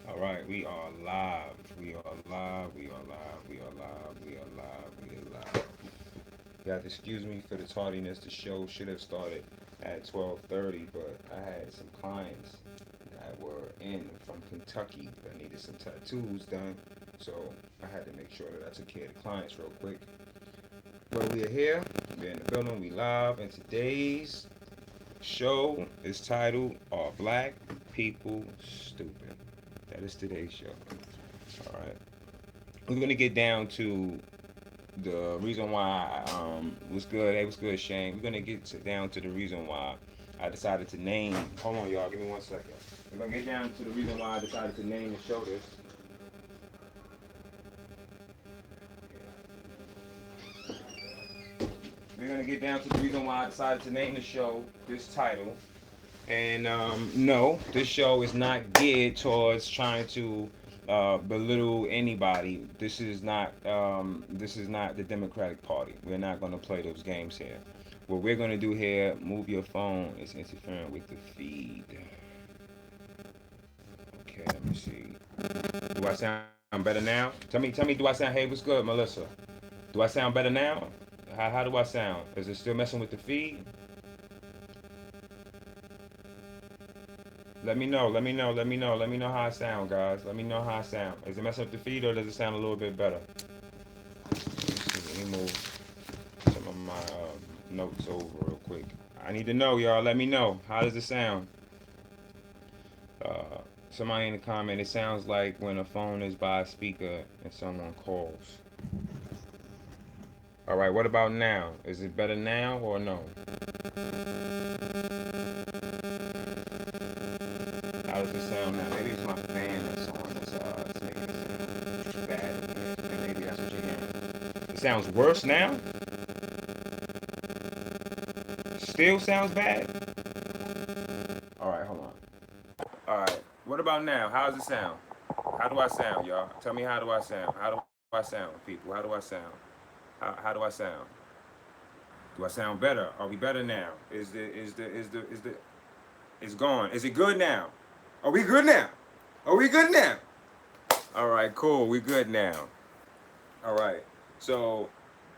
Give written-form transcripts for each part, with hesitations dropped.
All right, we are live. We are live. We are live. We are live. We are live. We are live. You have to excuse me for the tardiness. The show should have started at 12:30, but I had some clients that were in from Kentucky that needed some tattoos done, so I had to make sure that I took care of the clients real quick. But we are here. We're in the building. We live, and today's show is titled "Are Black People Stupid?" That is today's show. All right. We're gonna get down to the reason why was good. Hey, was good, Shane. We're gonna down to the reason why I decided to name. Hold on, y'all. Give me 1 second. We're gonna get down to the reason why I decided to name the show this. We're gonna get down to the reason why I decided to name the show this title. And no, this show is not geared towards trying to belittle anybody. This is not the Democratic Party. We're not going to play those games here. What we're going to do here, move your phone, is interfering with the feed. Okay, let me see. Do I sound better now? Tell me, do I sound? Hey, what's good, Melissa? Do I sound better now? How do I sound? Is it still messing with the feed? Let me know. Let me know. Let me know. Let me know how I sound, guys. Let me know how I sound. Is it messing up the feed or does it sound a little bit better? Let me move some of my notes over real quick. I need to know, y'all. Let me know. How does it sound? Uh, Somebody in the comment. It sounds like when a phone is by a speaker and someone calls. All right. What about now? Is it better now or no? How does it sound now? Maybe it's my fan that's on. It's making it sound bad. Maybe that's what you're hearing. It sounds worse now. Still sounds bad. All right, hold on. All right. What about now? How does it sound? How do I sound, y'all? Tell me how do I sound? How do I sound, people? How do I sound? How do I sound? Do I sound better? Are we better now? It's gone. Is it good now? Are we good now? Are we good now? All right, cool. We good now. All right. So,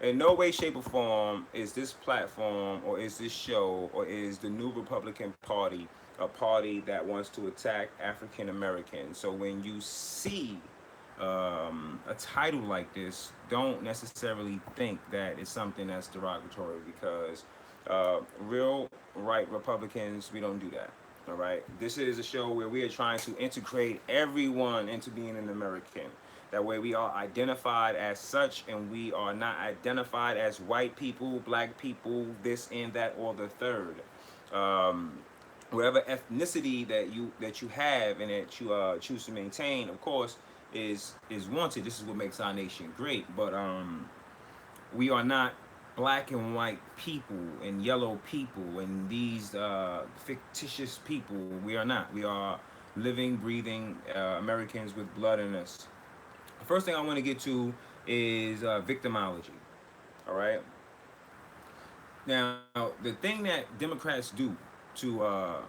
in no way, shape, or form is this platform or is this show or is the new Republican Party a party that wants to attack African Americans. So, when you see a title like this, don't necessarily think that it's something that's derogatory because real right Republicans, we don't do that. All right. This is a show where we are trying to integrate everyone into being an American. That way, we are identified as such, and we are not identified as white people, black people, this and that, or the third. Um, Whatever ethnicity that you have and that you choose to maintain, of course, is wanted. This is what makes our nation great. But we are not black and white people and yellow people and these fictitious people. We are not. We are living, breathing Americans with blood in us. The first thing I want to get to is victimology. All right. Now, the thing that Democrats do to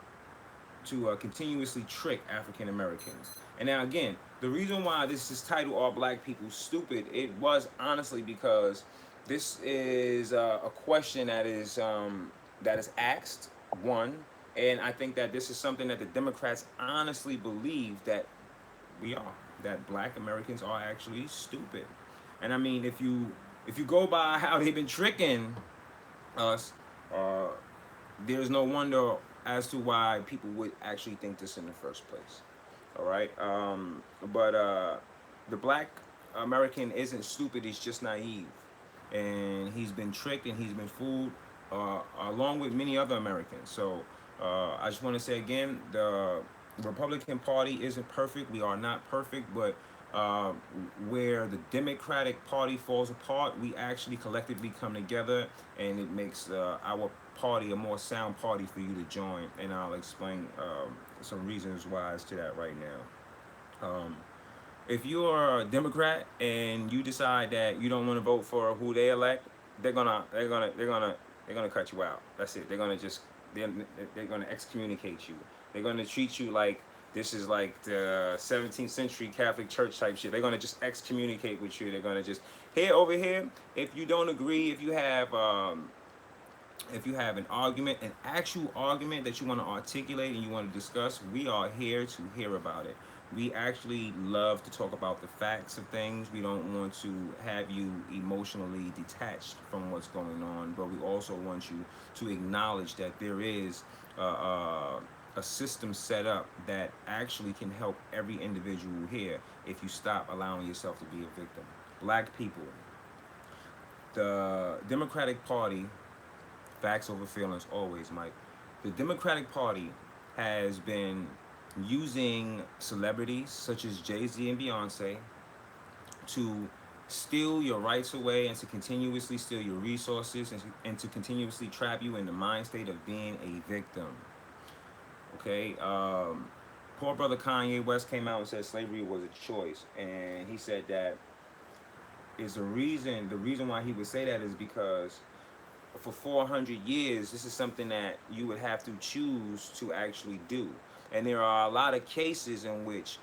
continuously trick African Americans. And now again, the reason why this is titled "Are Black People Stupid?" It was honestly because this is a question that is asked one, and I think that this is something that the Democrats honestly believe that we are, that Black Americans are actually stupid. And I mean, if you go by how they've been tricking us, uh, there's no wonder as to why people would actually think this in the first place. All right, but the Black American isn't stupid; he's just naive, and he's been tricked and he's been fooled, along with many other Americans. So I just want to say again, the Republican Party isn't perfect. We are not perfect, but uh, where the Democratic Party falls apart, we actually collectively come together, and it makes our party a more sound party for you to join. And I'll explain some reasons why as to that right now. If you are a Democrat and you decide that you don't want to vote for who they elect, they're gonna cut you out. That's it. They're gonna excommunicate you. They're gonna treat you like This is like the 17th century Catholic Church type shit. They're gonna just excommunicate with you. They're gonna just here over here. If you don't agree, if you have an argument, an actual argument that you want to articulate and you want to discuss, we are here to hear about it. We actually love to talk about the facts of things. We don't want to have you emotionally detached from what's going on, but we also want you to acknowledge that there is a system set up that actually can help every individual here if you stop allowing yourself to be a victim. Black people, the Democratic Party, facts over feelings always, Mike. The Democratic Party has been using celebrities such as Jay-Z and Beyonce to steal your rights away and to continuously steal your resources and to continuously trap you in the mind state of being a victim. Okay? Poor brother Kanye West came out and said slavery was a choice. And he said that is the reason why he would say that is because for 400 years, this is something that you would have to choose to actually do. And there are a lot of cases in which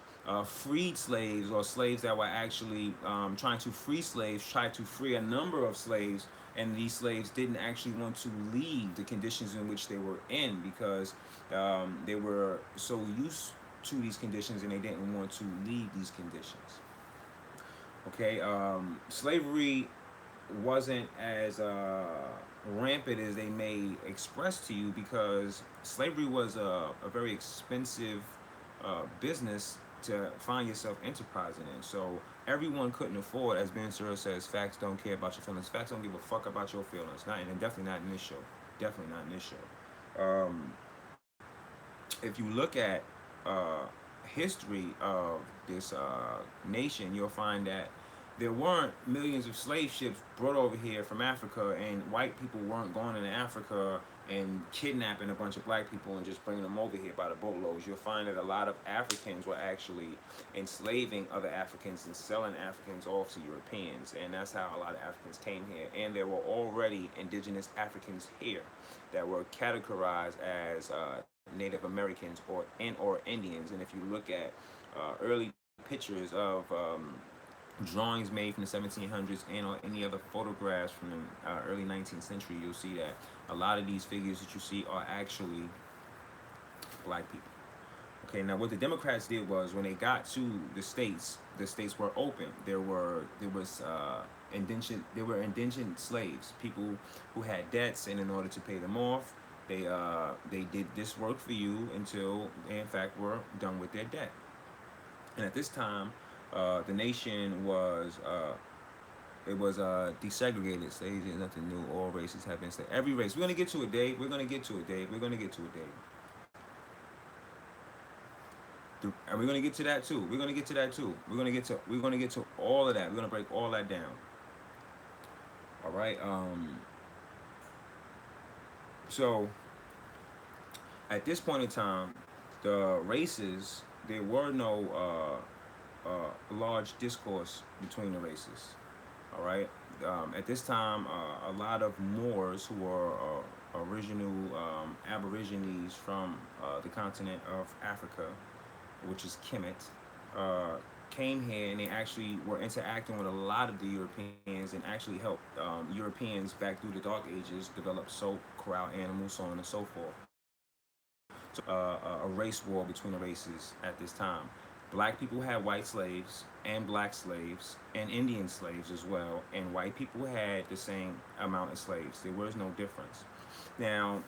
freed slaves or slaves that were actually trying to free slaves tried to free a number of slaves, and these slaves didn't actually want to leave the conditions in which they were in because they were so used to these conditions and they didn't want to leave these conditions. Okay, slavery wasn't as rampant as they may express to you because slavery was a very expensive business to find yourself enterprising in. So everyone couldn't afford, as Ben Sura says, facts don't care about your feelings. Facts don't give a fuck about your feelings. Not, and definitely not in this show. Definitely not in this show. If you look at uh, history of this nation, you'll find that there weren't millions of slave ships brought over here from Africa, and white people weren't going into Africa and kidnapping a bunch of black people and just bringing them over here by the boatloads. You'll find that a lot of Africans were actually enslaving other Africans and selling Africans off to Europeans, and that's how a lot of Africans came here. And there were already indigenous Africans here that were categorized as Native Americans or Indians. And if you look at early pictures of drawings made from the 1700s and or any other photographs from the early 19th century, you'll see that a lot of these figures that you see are actually black people. Okay, now what the Democrats did was when they got to the states were open. There was indentured slaves, people who had debts, and in order to pay them off, they did this work for you until they in fact were done with their debt. And at this time, the nation was desegregated. Slaves is nothing new. All races have been saved. Every race. We're gonna get to it, Dave. We're gonna get to it, Dave. We're gonna get to it, Dave. And we're gonna get to that too. We're gonna get to that too. We're gonna get to all of that. We're gonna break all that down. All right. So at this point in time, the races, there were no large discourse between the races. All right. At this time, a lot of Moors who were original Aborigines from the continent of Africa, which is Kemet, came here and they actually were interacting with a lot of the Europeans and actually helped Europeans back through the Dark Ages develop soap, corral animals, so on and so forth. So a race war between the races at this time. Black people had white slaves and black slaves and Indian slaves as well, and white people had the same amount of slaves. There was no difference. Now,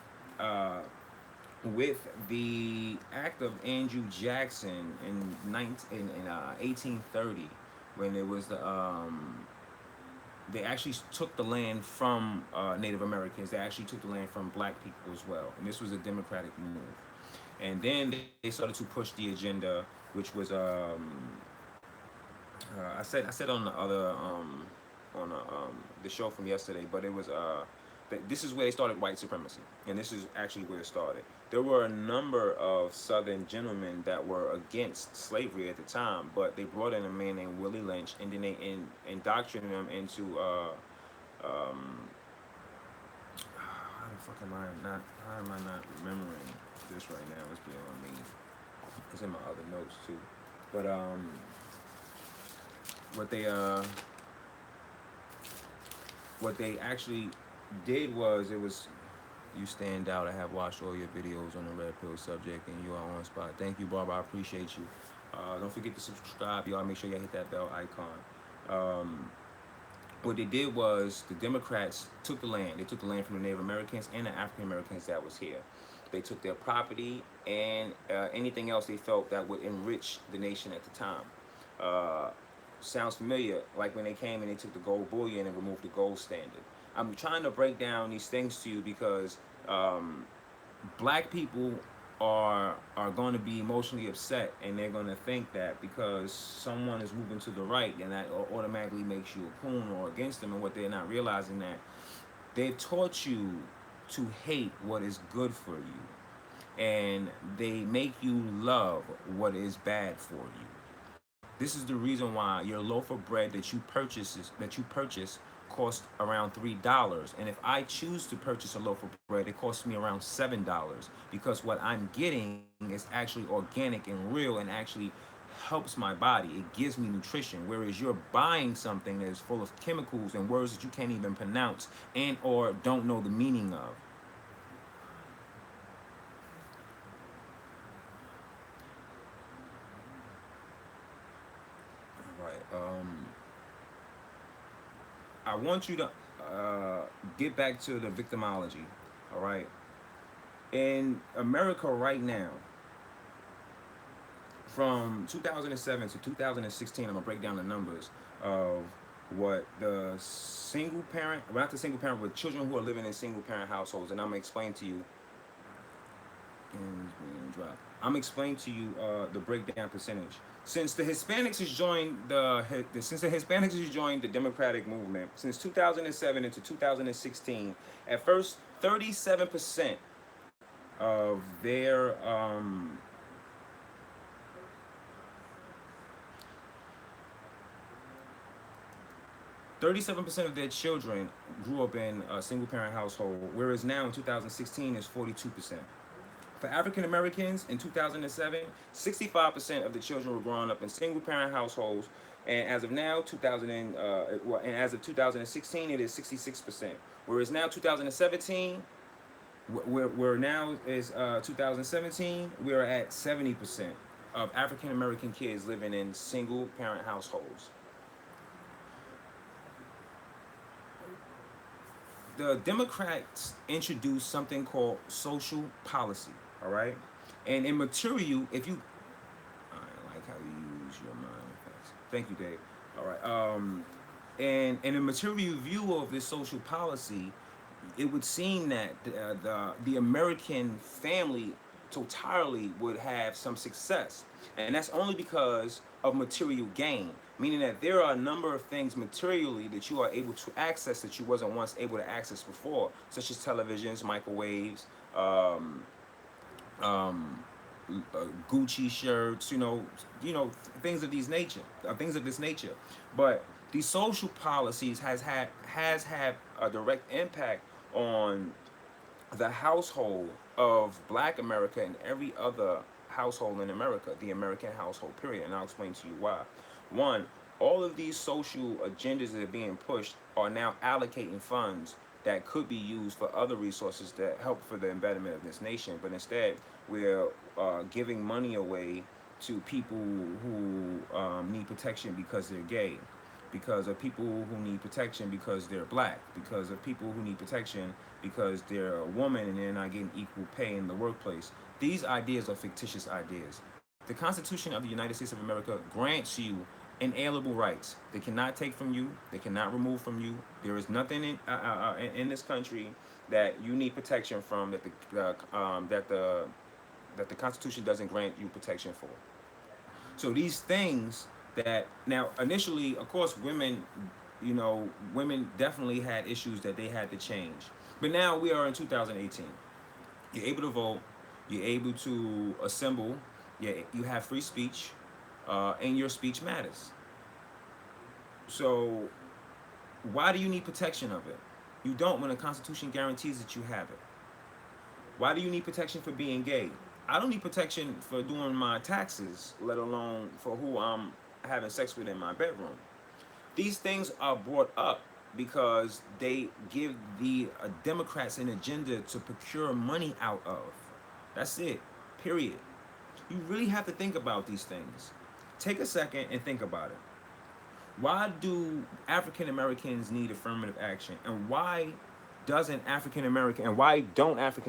with the act of Andrew Jackson in 1830, when it was they actually took the land from Native Americans. They actually took the land from black people as well, and this was a democratic move. And then they started to push the agenda, which was I said on the other the show from yesterday, but it was this is where they started white supremacy, and this is actually where it started. There were a number of Southern gentlemen that were against slavery at the time, but they brought in a man named Willie Lynch, and then they indoctrinated him into how am I not remembering this right now? It's beyond me. It's in my other notes too. But what they uh what they actually did was, it was, you stand out. I have watched all your videos on the red pill subject, and you are on spot. Thank you, Barbara. I appreciate you. Don't forget to subscribe, y'all. Make sure y'all hit that bell icon. Um, what they did was, the Democrats took the land. They took the land from the Native Americans and the African Americans that was here. They took their property and anything else they felt that would enrich the nation at the time. Uh, Sounds familiar, like when they came and they took the gold bullion and removed the gold standard. I'm trying to break down these things to you because um, black people are going to be emotionally upset, and they're going to think that because someone is moving to the right, then that automatically makes you a coon or against them, and what they're not realizing, that they've taught you to hate what is good for you, and they make you love what is bad for you. This is the reason why your loaf of bread that you purchase costs around $3. And if I choose to purchase a loaf of bread, it costs me around $7, because what I'm getting is actually organic and real, and actually helps my body. It gives me nutrition. Whereas you're buying something that is full of chemicals and words that you can't even pronounce and or don't know the meaning of. Right. I want you to get back to the victimology. All right. In America right now, from 2007 to 2016, I'm gonna break down the numbers of what the single parent, well, not the single parent, but children who are living in single parent households, and I'm gonna explain to you. I'm explaining to you the breakdown percentage. Since the Hispanics has joined the Democratic movement since 2007 into 2016, at first 37% of their 37% of their children grew up in a single parent household, whereas now in 2016 is 42%. For African Americans in 2007, 65% of the children were growing up in single parent households, and as of now, as of 2016, it is 66%. Whereas now 2017, where now is 2017, we are at 70% of African American kids living in single parent households. The Democrats introduced something called social policy. All right, and in material, if you, I like how you use your mind. Thank you, Dave. All right, and a material view of this social policy, it would seem that the American family totality would have some success, and that's only because of material gain. Meaning that there are a number of things materially that you are able to access that you wasn't once able to access before, such as televisions, microwaves, um, um, Gucci shirts, things of things of this nature. But these social policies has had a direct impact on the household of Black America and every other household in America, the American household, period. And I'll explain to you why. One, all of these social agendas that are being pushed are now allocating funds that could be used for other resources that help for the embedment of this nation. But instead, we're giving money away to people who need protection because they're gay, because of people who need protection because they're black, because of people who need protection because they're a woman and they're not getting equal pay in the workplace. These ideas are fictitious ideas. The Constitution of the United States of America grants you inalienable rights. They cannot take from you. They cannot remove from you. There is nothing in this country that you need protection from that the Constitution doesn't grant you protection for. So these things that now initially, of course, women definitely had issues that they had to change. But now we are in 2018. You're able to vote. You're able to assemble. You have free speech, and your speech matters. So why do you need protection of it? You don't when the Constitution guarantees that you have it. Why do you need protection for being gay? I don't need protection for doing my taxes, let alone for who I'm having sex with in my bedroom. These things are brought up because they give the Democrats an agenda to procure money out of. That's it. Period. You really have to think about these things. Take a second and think about it. Why do African Americans need affirmative action? And why don't African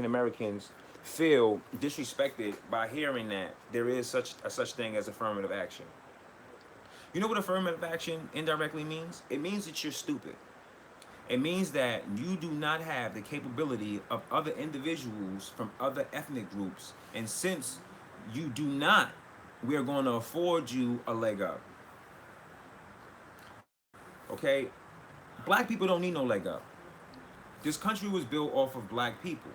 Americans feel disrespected by hearing that there is such thing as affirmative action? You know what affirmative action indirectly means? It means that you're stupid. It means that you do not have the capability of other individuals from other ethnic groups. And since you do not, we are going to afford you a leg up. Okay? Black people don't need no leg up. This country was built off of black people.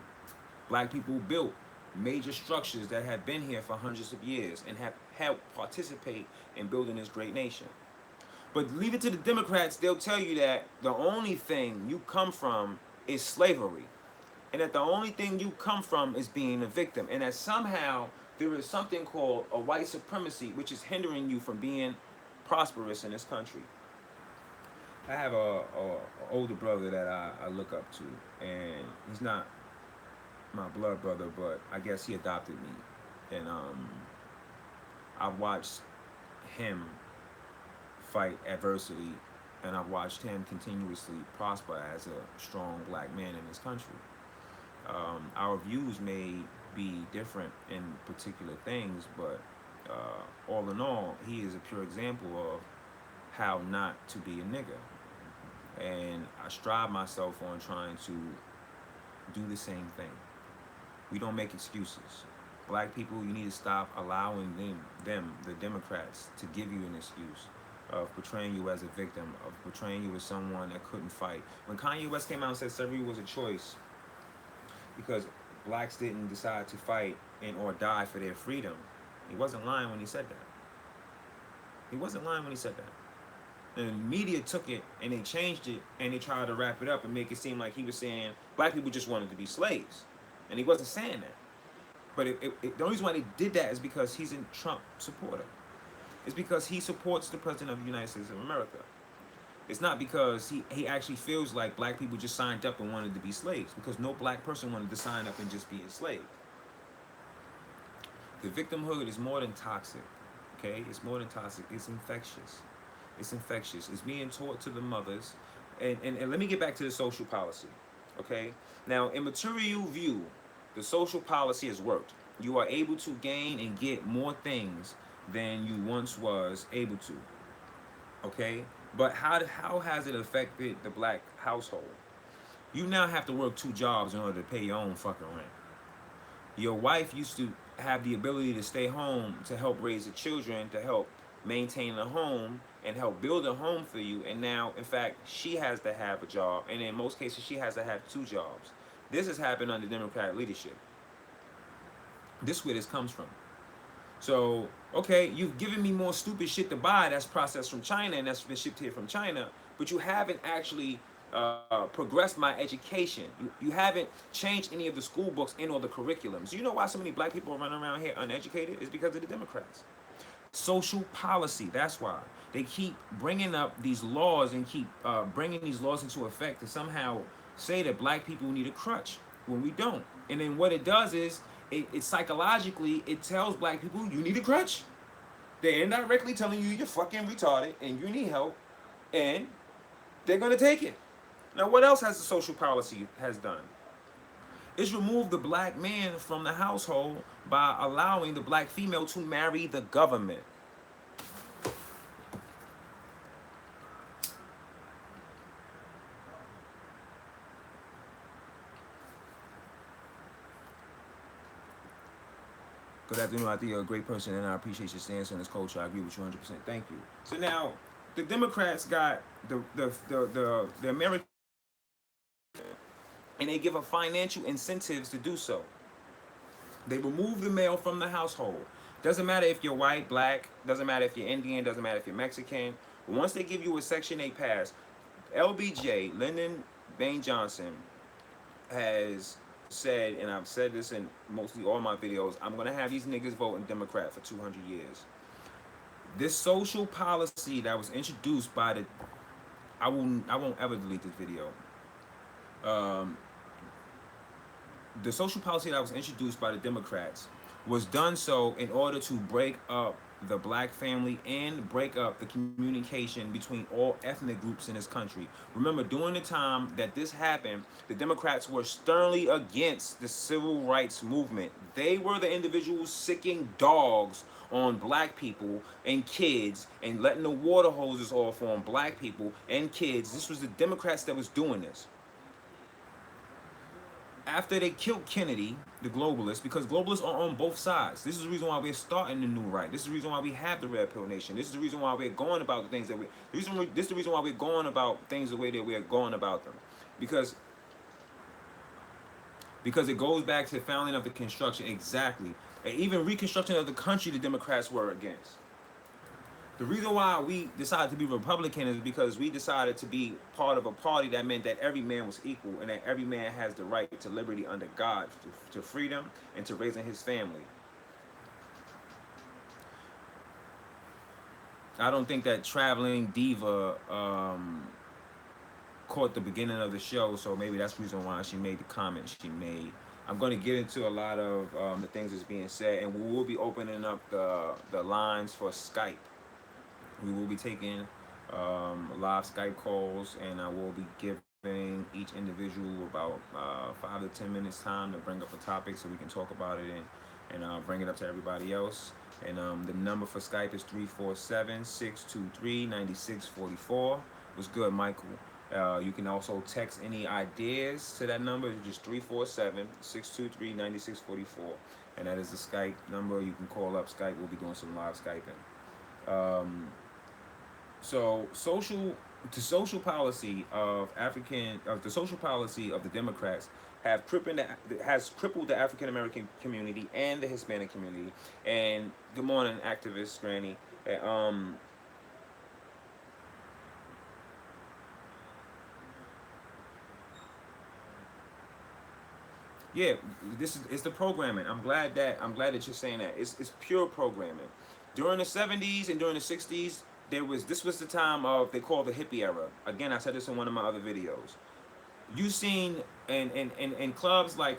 Black people built major structures that have been here for hundreds of years and have helped participate in building this great nation. But leave it to the Democrats, they'll tell you that the only thing you come from is slavery. And that the only thing you come from is being a victim. And that somehow there is something called a white supremacy which is hindering you from being prosperous in this country. I have a older brother that I look up to, and he's not my blood brother, but I guess he adopted me. And I've watched him fight adversity, and I've watched him continuously prosper as a strong black man in this country. Our views may be different in particular things, but all in all, he is a pure example of how not to be a nigga. And I strive myself on trying to do the same thing. We don't make excuses. Black people, you need to stop allowing the Democrats, to give you an excuse of portraying you as a victim, of portraying you as someone that couldn't fight. When Kanye West came out and said slavery was a choice because blacks didn't decide to fight and or die for their freedom, he wasn't lying when he said that. He wasn't lying when he said that. And the media took it and they changed it and they tried to wrap it up and make it seem like he was saying black people just wanted to be slaves. And he wasn't saying that. But the only reason why they did that is because he's a Trump supporter. It's because he supports the President of the United States of America. It's not because he actually feels like black people just signed up and wanted to be slaves, because no black person wanted to sign up and just be enslaved. The victimhood is more than toxic, okay? It's more than toxic. It's infectious. It's infectious. It's being taught to the mothers. And let me get back to the social policy, okay? Now, in material view, the social policy has worked. You are able to gain and get more things than you once was able to, okay? But how has it affected the black household? You now have to work 2 jobs in order to pay your own fucking rent. Your wife used to have the ability to stay home to help raise the children, to help maintain the home, and help build a home for you. And now, in fact, she has to have a job. And in most cases, she has to have 2 jobs. This has happened under Democratic leadership. This is where this comes from. So, okay, you've given me more stupid shit to buy that's processed from China and that's been shipped here from China, but you haven't actually progressed my education. You haven't changed any of the school books and or the curriculums. You know why so many black people are running around here uneducated? It's because of the Democrats. Social policy, that's why. They keep bringing up these laws and keep bringing these laws into effect to somehow say that black people need a crutch when we don't. And then what it does is, it psychologically, it tells black people you need a crutch. They're indirectly telling you you're fucking retarded and you need help, and they're gonna take it. Now, what else has the social policy has done? It's removed the black man from the household by allowing the black female to marry the government. Good afternoon. I think you're a great person, and I appreciate your stance on this culture. I agree with you 100%. Thank you. So now, the Democrats got the American, and they give a financial incentives to do so. They remove the male from the household. Doesn't matter if you're white, black. Doesn't matter if you're Indian. Doesn't matter if you're Mexican. Once they give you a Section 8 pass, LBJ, Lyndon Baines Johnson, has said, and I've said this in mostly all my videos, I'm gonna have these niggas voting Democrat for 200 years. This social policy that was introduced by the, I won't ever delete this video. Um, the social policy that was introduced by the Democrats was done so in order to break up the black family and break up the communication between all ethnic groups in this country. Remember, during the time that this happened, the Democrats were sternly against the civil rights movement. They were the individuals sicking dogs on black people and kids and letting the water hoses off on black people and kids. This was the Democrats that was doing this. After they killed Kennedy, the globalists, because globalists are on both sides. This is the reason why we're starting the new right. This is the reason why we have the Red Pill Nation. This is the reason why we're going about the things that we. This is the reason why we're going about things the way that we're going about them, because it goes back to the founding of the construction exactly, and even reconstruction of the country. The Democrats were against. The reason why we decided to be Republican is because we decided to be part of a party that meant that every man was equal and that every man has the right to liberty under God, to freedom, and to raising his family. I don't think that Traveling Diva caught the beginning of the show, so maybe that's the reason why she made the comment she made. I'm going to get into a lot of the things that's being said, and we will be opening up the lines for Skype. We will be taking live Skype calls, and I will be giving each individual about 5 to 10 minutes time to bring up a topic so we can talk about it and bring it up to everybody else. And the number for Skype is 347-623-9644. What's good, Michael? You can also text any ideas to that number. It's just 347-623-9644. And that is the Skype number. You can call up Skype. We'll be doing some live Skyping. So the social policy of the Democrats has crippled the African American community and the Hispanic community. And good morning, activist Granny. Yeah, it's the programming. I'm glad that you're saying that. It's pure programming. During the 70s and during the 60s, this was the time of, they call the hippie era. Again, I said this in one of my other videos. You seen in clubs like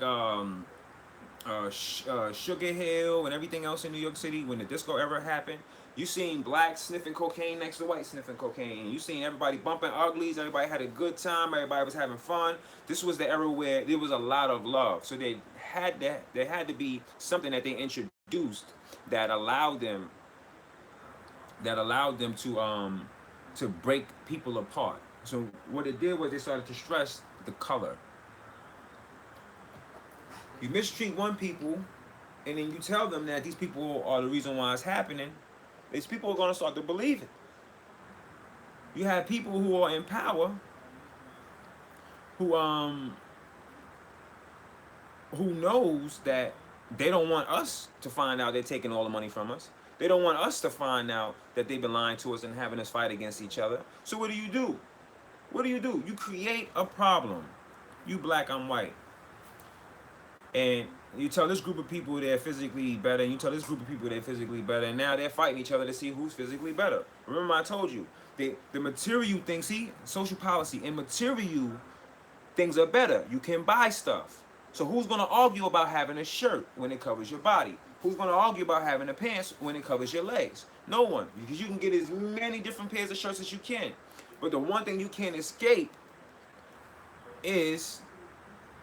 Sugar Hill and everything else in New York City, when the disco era happened, you seen blacks sniffing cocaine next to whites sniffing cocaine. You seen everybody bumping uglies. Everybody had a good time. Everybody was having fun. This was the era where there was a lot of love. So there had to be something that they introduced that allowed them to break people apart. So what it did was they started to stress the color. You mistreat one people, and then you tell them that these people are the reason why it's happening. These people are going to start to believe it. You have people who are in power who knows that they don't want us to find out they're taking all the money from us. They don't want us to find out that they've been lying to us and having us fight against each other. So what do? What do? You create a problem. You black, I'm white. And you tell this group of people they're physically better, and you tell this group of people they're physically better, and now they're fighting each other to see who's physically better. Remember I told you, the material thing, see, social policy, and material things are better. You can buy stuff. So who's going to argue about having a shirt when it covers your body? Who's going to argue about having a pants when it covers your legs? No one, because you can get as many different pairs of shirts as you can. But the one thing you can't escape is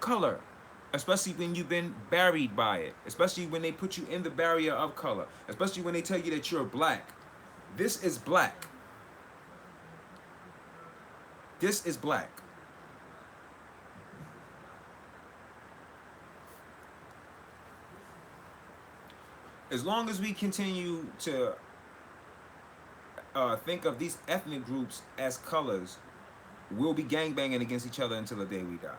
color, especially when you've been buried by it, especially when they put you in the barrier of color, especially when they tell you that you're black. This is black. This is black. As long as we continue to think of these ethnic groups as colors, we'll be gangbanging against each other until the day we die.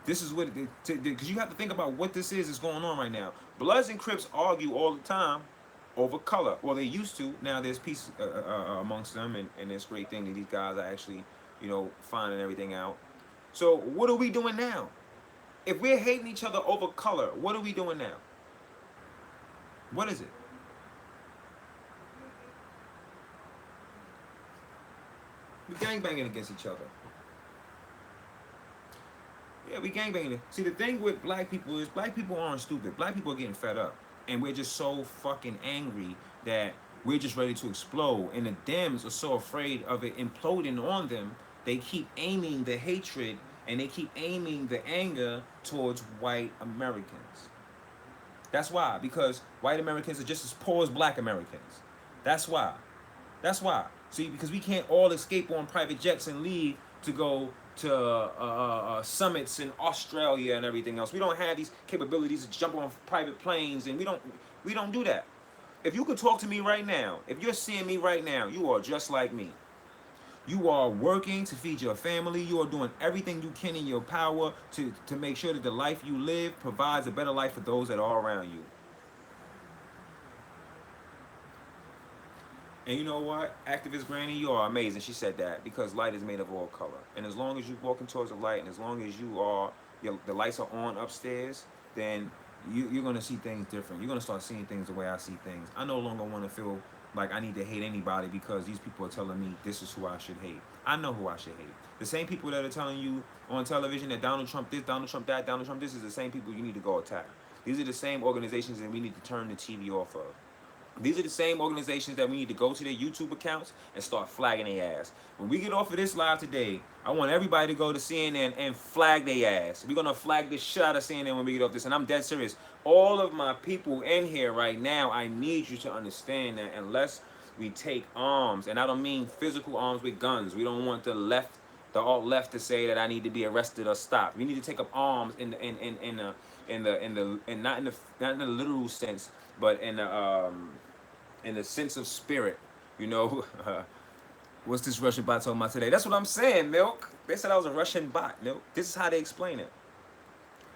This is what, because you have to think about what this is going on right now. Bloods and Crips argue all the time over color. Well, they used to. Now there's peace amongst them, and it's a great thing that these guys are actually, finding everything out. So what are we doing now? If we're hating each other over color, what are we doing now? What is it? We gangbanging against each other. Yeah, we gangbanging. See, the thing with black people is black people aren't stupid. Black people are getting fed up. And we're just so fucking angry that we're just ready to explode. And the Dems are so afraid of it imploding on them, they keep aiming the hatred and they keep aiming the anger towards white Americans. That's why, because white Americans are just as poor as black Americans. That's why. That's why. See, because we can't all escape on private jets and leave to go to summits in Australia and everything else. We don't have these capabilities to jump on private planes, and we don't do that. If you could talk to me right now, if you're seeing me right now, you are just like me. You are working to feed your family. You are doing everything you can in your power to make sure that the life you live provides a better life for those that are around you. And you know what? Activist Granny, you are amazing. She said that because light is made of all color. And as long as you're walking towards the light and as long as the lights are on upstairs, then you're going to see things different. You're going to start seeing things the way I see things. I no longer want to feel like I need to hate anybody because these people are telling me this is who I should hate. I know who I should hate. The same people that are telling you on television that Donald Trump this, Donald Trump that, Donald Trump this is the same people you need to go attack. These are the same organizations that we need to turn the TV off of. These are the same organizations that we need to go to their YouTube accounts and start flagging their ass. When we get off of this live today, I want everybody to go to CNN and flag their ass. We're going to flag this shit out of CNN when we get off this. And I'm dead serious. All of my people in here right now, I need you to understand that unless we take arms, and I don't mean physical arms with guns. We don't want the alt left to say that I need to be arrested or stopped. We need to take up arms not in the literal sense, but in the sense of spirit, you know. What's this Russian bot talking about today? That's what I'm saying, Milk. They said I was a Russian bot, Milk. This is how they explain it.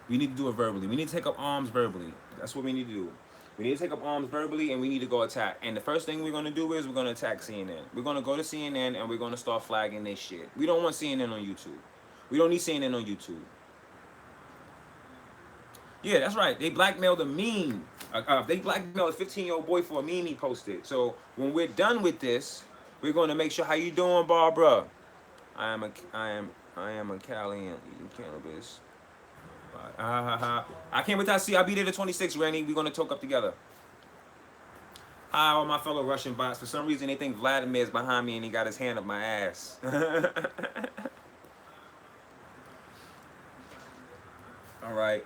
We need to do it verbally. We need to take up arms verbally. That's what we need to do. We need to take up arms verbally, and we need to go attack. And the first thing we're going to do is we're going to attack CNN. We're going to go to CNN, and we're going to start flagging this shit. We don't want CNN on YouTube. We don't need CNN on YouTube. Yeah, that's right. They blackmailed a meme. They blackmailed a 15-year-old boy for a meme he posted. So when we're done with this, we're going to make sure. How you doing, Barbara? I am a Calian eating cannabis. I can't wait till I see. I'll be there the 26th, Randy. We're gonna talk up together. Hi, all my fellow Russian bots. For some reason, they think Vladimir's behind me and he got his hand up my ass. All right.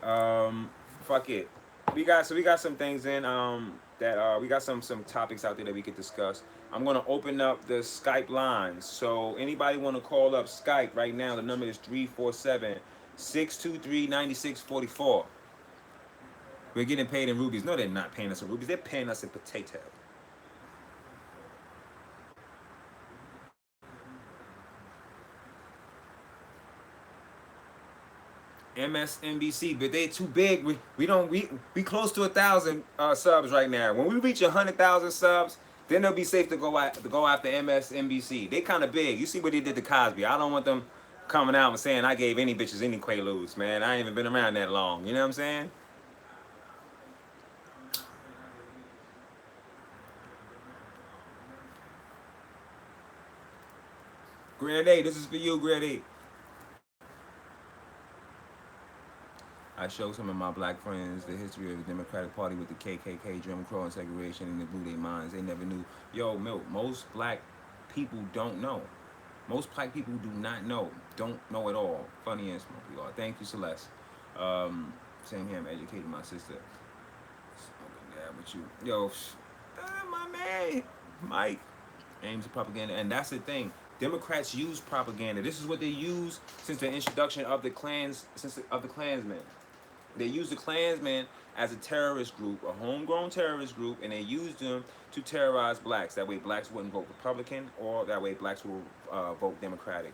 Fuck it. We got some things in that we got some topics out there that we could discuss. I'm gonna open up the Skype lines. So anybody want to call up Skype right now? The number is 347-623-9644. We're getting paid in rubies. No, they're not paying us in rubies. They're paying us in potato. MSNBC, but they too big. We close to 1,000 subs right now. When we reach 100,000 subs, then they'll be safe to go after MSNBC. They kind of big. You see what they did to Cosby. I don't want them coming out and saying I gave any bitches any quaaludes, man. I ain't even been around that long. You know what I'm saying? Grade A, this is for you, Grade A. I show some of my black friends the history of the Democratic Party with the KKK, Jim Crow, and segregation, and it blew their minds. They never knew. Yo, Milk, most black people don't know. Most black people do not know. Don't know at all. Funny and smoky law. Thank you, Celeste. Same here, I'm educating my sister. Smoking dad with you. Yo, my man, Mike, aims at propaganda. And that's the thing. Democrats use propaganda. This is what they use since the introduction of the Klansmen. They use the Klansmen as a terrorist group, a homegrown terrorist group, and they used them to terrorize blacks. That way blacks wouldn't vote Republican, or that way blacks will vote Democratic.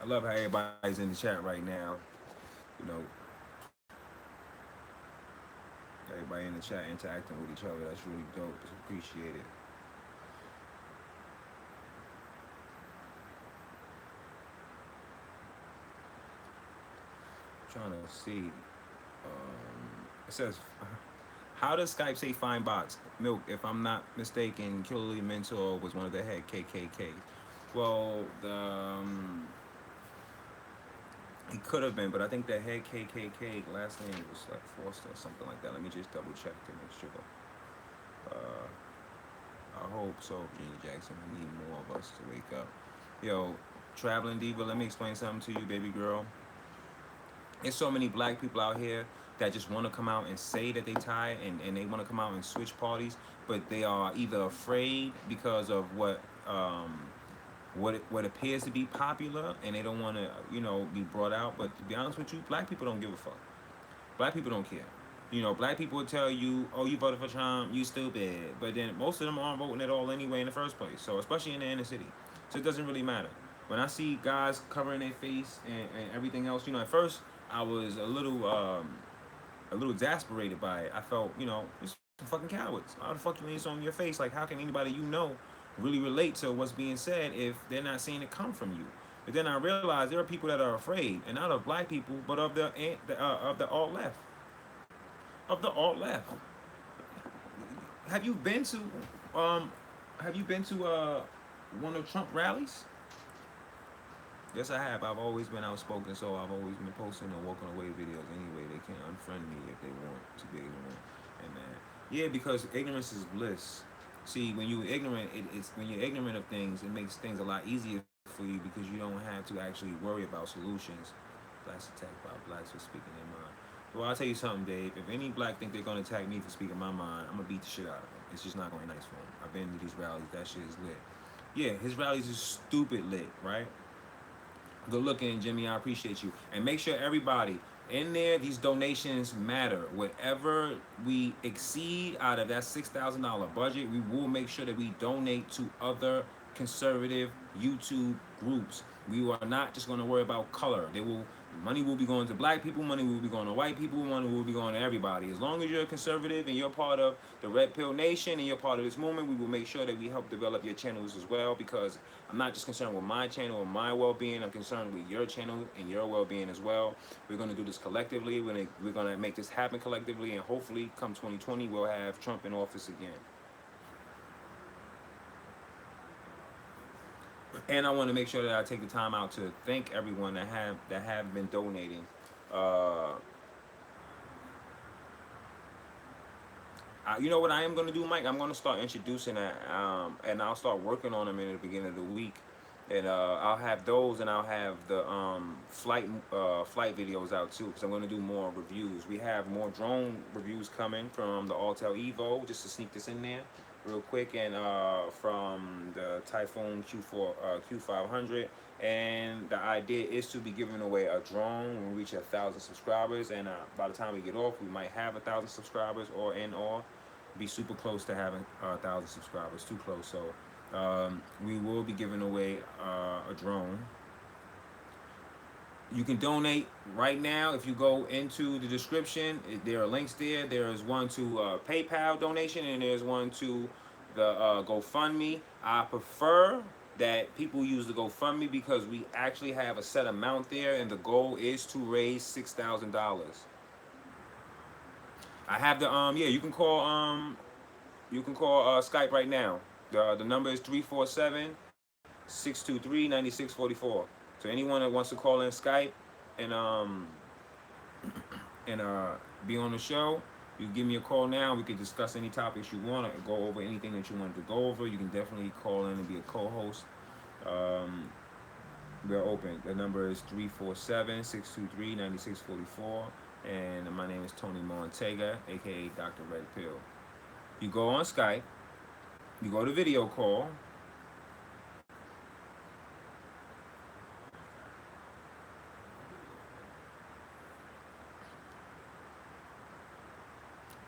I love how everybody's in the chat right now. You know, everybody in the chat interacting with each other. That's really dope. It's appreciated. trying to see. It says, how does Skype say find bots? Milk, if I'm not mistaken, Killer Mentor was one of the head KKK. Well, he could have been, but I think the head KKK last name was like Forster or something like that. Let me just double check to make sure. Uh, I hope so, Genie Jackson. We need more of us to wake up. Yo, Traveling Diva, let me explain something to you, baby girl. There's so many black people out here that just want to come out and say that they tired, and they want to come out and switch parties, but they are either afraid because of what appears to be popular, and they don't want to be brought out. But to be honest with you, black people don't give a fuck. Black people don't care. Black people will tell you, "Oh, you voted for Trump, you stupid." But then most of them aren't voting at all anyway in the first place. So especially in the inner city, so it doesn't really matter. When I see guys covering their face and everything else, at first I was a little exasperated by it. I felt, it's fucking cowards. How the fuck you ain't on your face? Like, how can anybody really relate to what's being said if they're not seeing it come from you? But then I realized there are people that are afraid, and not of black people, but of the alt left, of the alt left. Have you been to um have you been to one of Trump rallies? Yes, I have. I've always been outspoken, so I've always been posting or walking away videos anyway. They can unfriend me if they want to be ignorant. And yeah, because ignorance is bliss. See, when you're ignorant, it's when you're ignorant of things, it makes things a lot easier for you because you don't have to actually worry about solutions. Blacks attacked by blacks for speaking their mind. Well, I'll tell you something, Dave. If any black think they're gonna attack me for speaking my mind, I'm gonna beat the shit out of them. It's just not gonna be nice for them. I've been to these rallies. That shit is lit. Yeah, his rallies is stupid lit, right? Good looking, Jimmy. I appreciate you. And make sure everybody in there, these donations matter. Whatever we exceed out of that $6,000 budget, we will make sure that we donate to other conservative YouTube groups. We are not just going to worry about color. Money will be going to black people, money will be going to white people, money will be going to everybody. As long as you're a conservative and you're part of the Red Pill Nation and you're part of this movement, we will make sure that we help develop your channels as well, because I'm not just concerned with my channel and my well-being, I'm concerned with your channel and your well-being as well. We're going to do this collectively. We're going to make this happen collectively, and hopefully come 2020 we'll have Trump in office again. And I want to make sure that I take the time out to thank everyone that have been donating. Uh, you know what I am going to do, Mike? I'm going to start introducing that, and I'll start working on them in the beginning of the week. And I'll have those, and I'll have the flight videos out too, because I'm going to do more reviews. We have more drone reviews coming from the Altel Evo, just to sneak this in there real quick, and from the Typhoon Q500. And the idea is to be giving away a drone when we reach 1,000 subscribers, and by the time we get off, we might have 1,000 subscribers, or be super close to having 1,000 subscribers. Too close, so. We will be giving away a drone. You can donate right now if you go into the description. There are links there. There is one to PayPal donation, and there's one to the GoFundMe. I prefer that people use the GoFundMe because we actually have a set amount there, and the goal is to raise $6,000. I have the yeah. You can call Skype right now. The number is 347-623-9644. So anyone that wants to call in Skype and and be on the show, you can give me a call now. We can discuss any topics you want, or go over anything that you wanted to go over. You can definitely call in and be a co-host. Um, we're open. The number is 347-623-9644. And my name is Tony Montega, aka Dr. Red Pill. You go on Skype, you go to video call.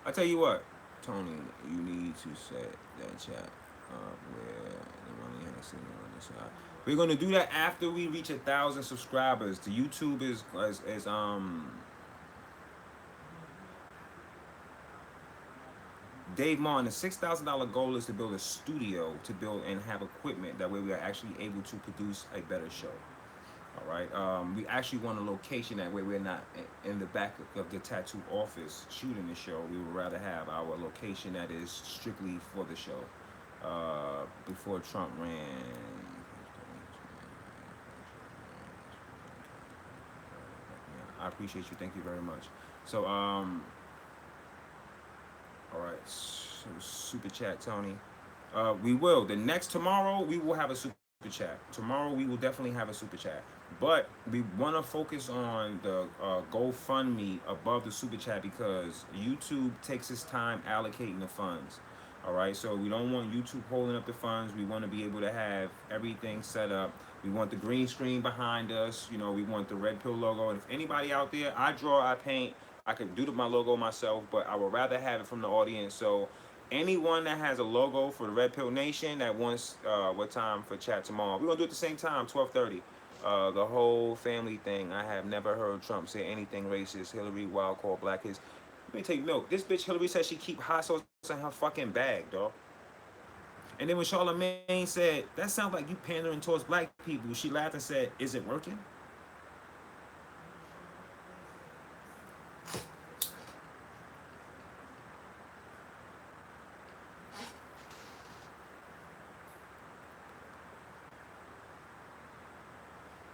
I tell you what, Tony, you need to set that chat up where the money has signal on the side. We're gonna do that after we reach 1,000 subscribers. The YouTube is Dave Martin. The $6,000 goal is to build a studio, to build and have equipment. That way we are actually able to produce a better show. All right. We actually want a location that way we're not in the back of the tattoo office shooting the show. We would rather have our location that is strictly for the show. Before Trump ran. I appreciate you. Thank you very much. So, all right. So, super chat, Tony. We will. The next tomorrow, we will have a super chat. Tomorrow, we will definitely have a super chat. But we want to focus on the GoFundMe above the super chat because YouTube takes its time allocating the funds. All right, so we don't want YouTube holding up the funds. We want to be able to have everything set up. We want the green screen behind us. You know, we want the red pill logo. And if anybody out there, I draw, I paint. I could do my logo myself, but I would rather have it from the audience. So anyone that has a logo for the Red Pill Nation that wants what time for chat tomorrow? We're gonna do it at the same time, 12:30. The whole family thing. I have never heard Trump say anything racist. Hillary wild call black his. Let me take milk. This bitch Hillary said she keep hot sauce in her fucking bag, dog. And then when Charlamagne said that sounds like you pandering towards black people, she laughed and said, "Is it working?"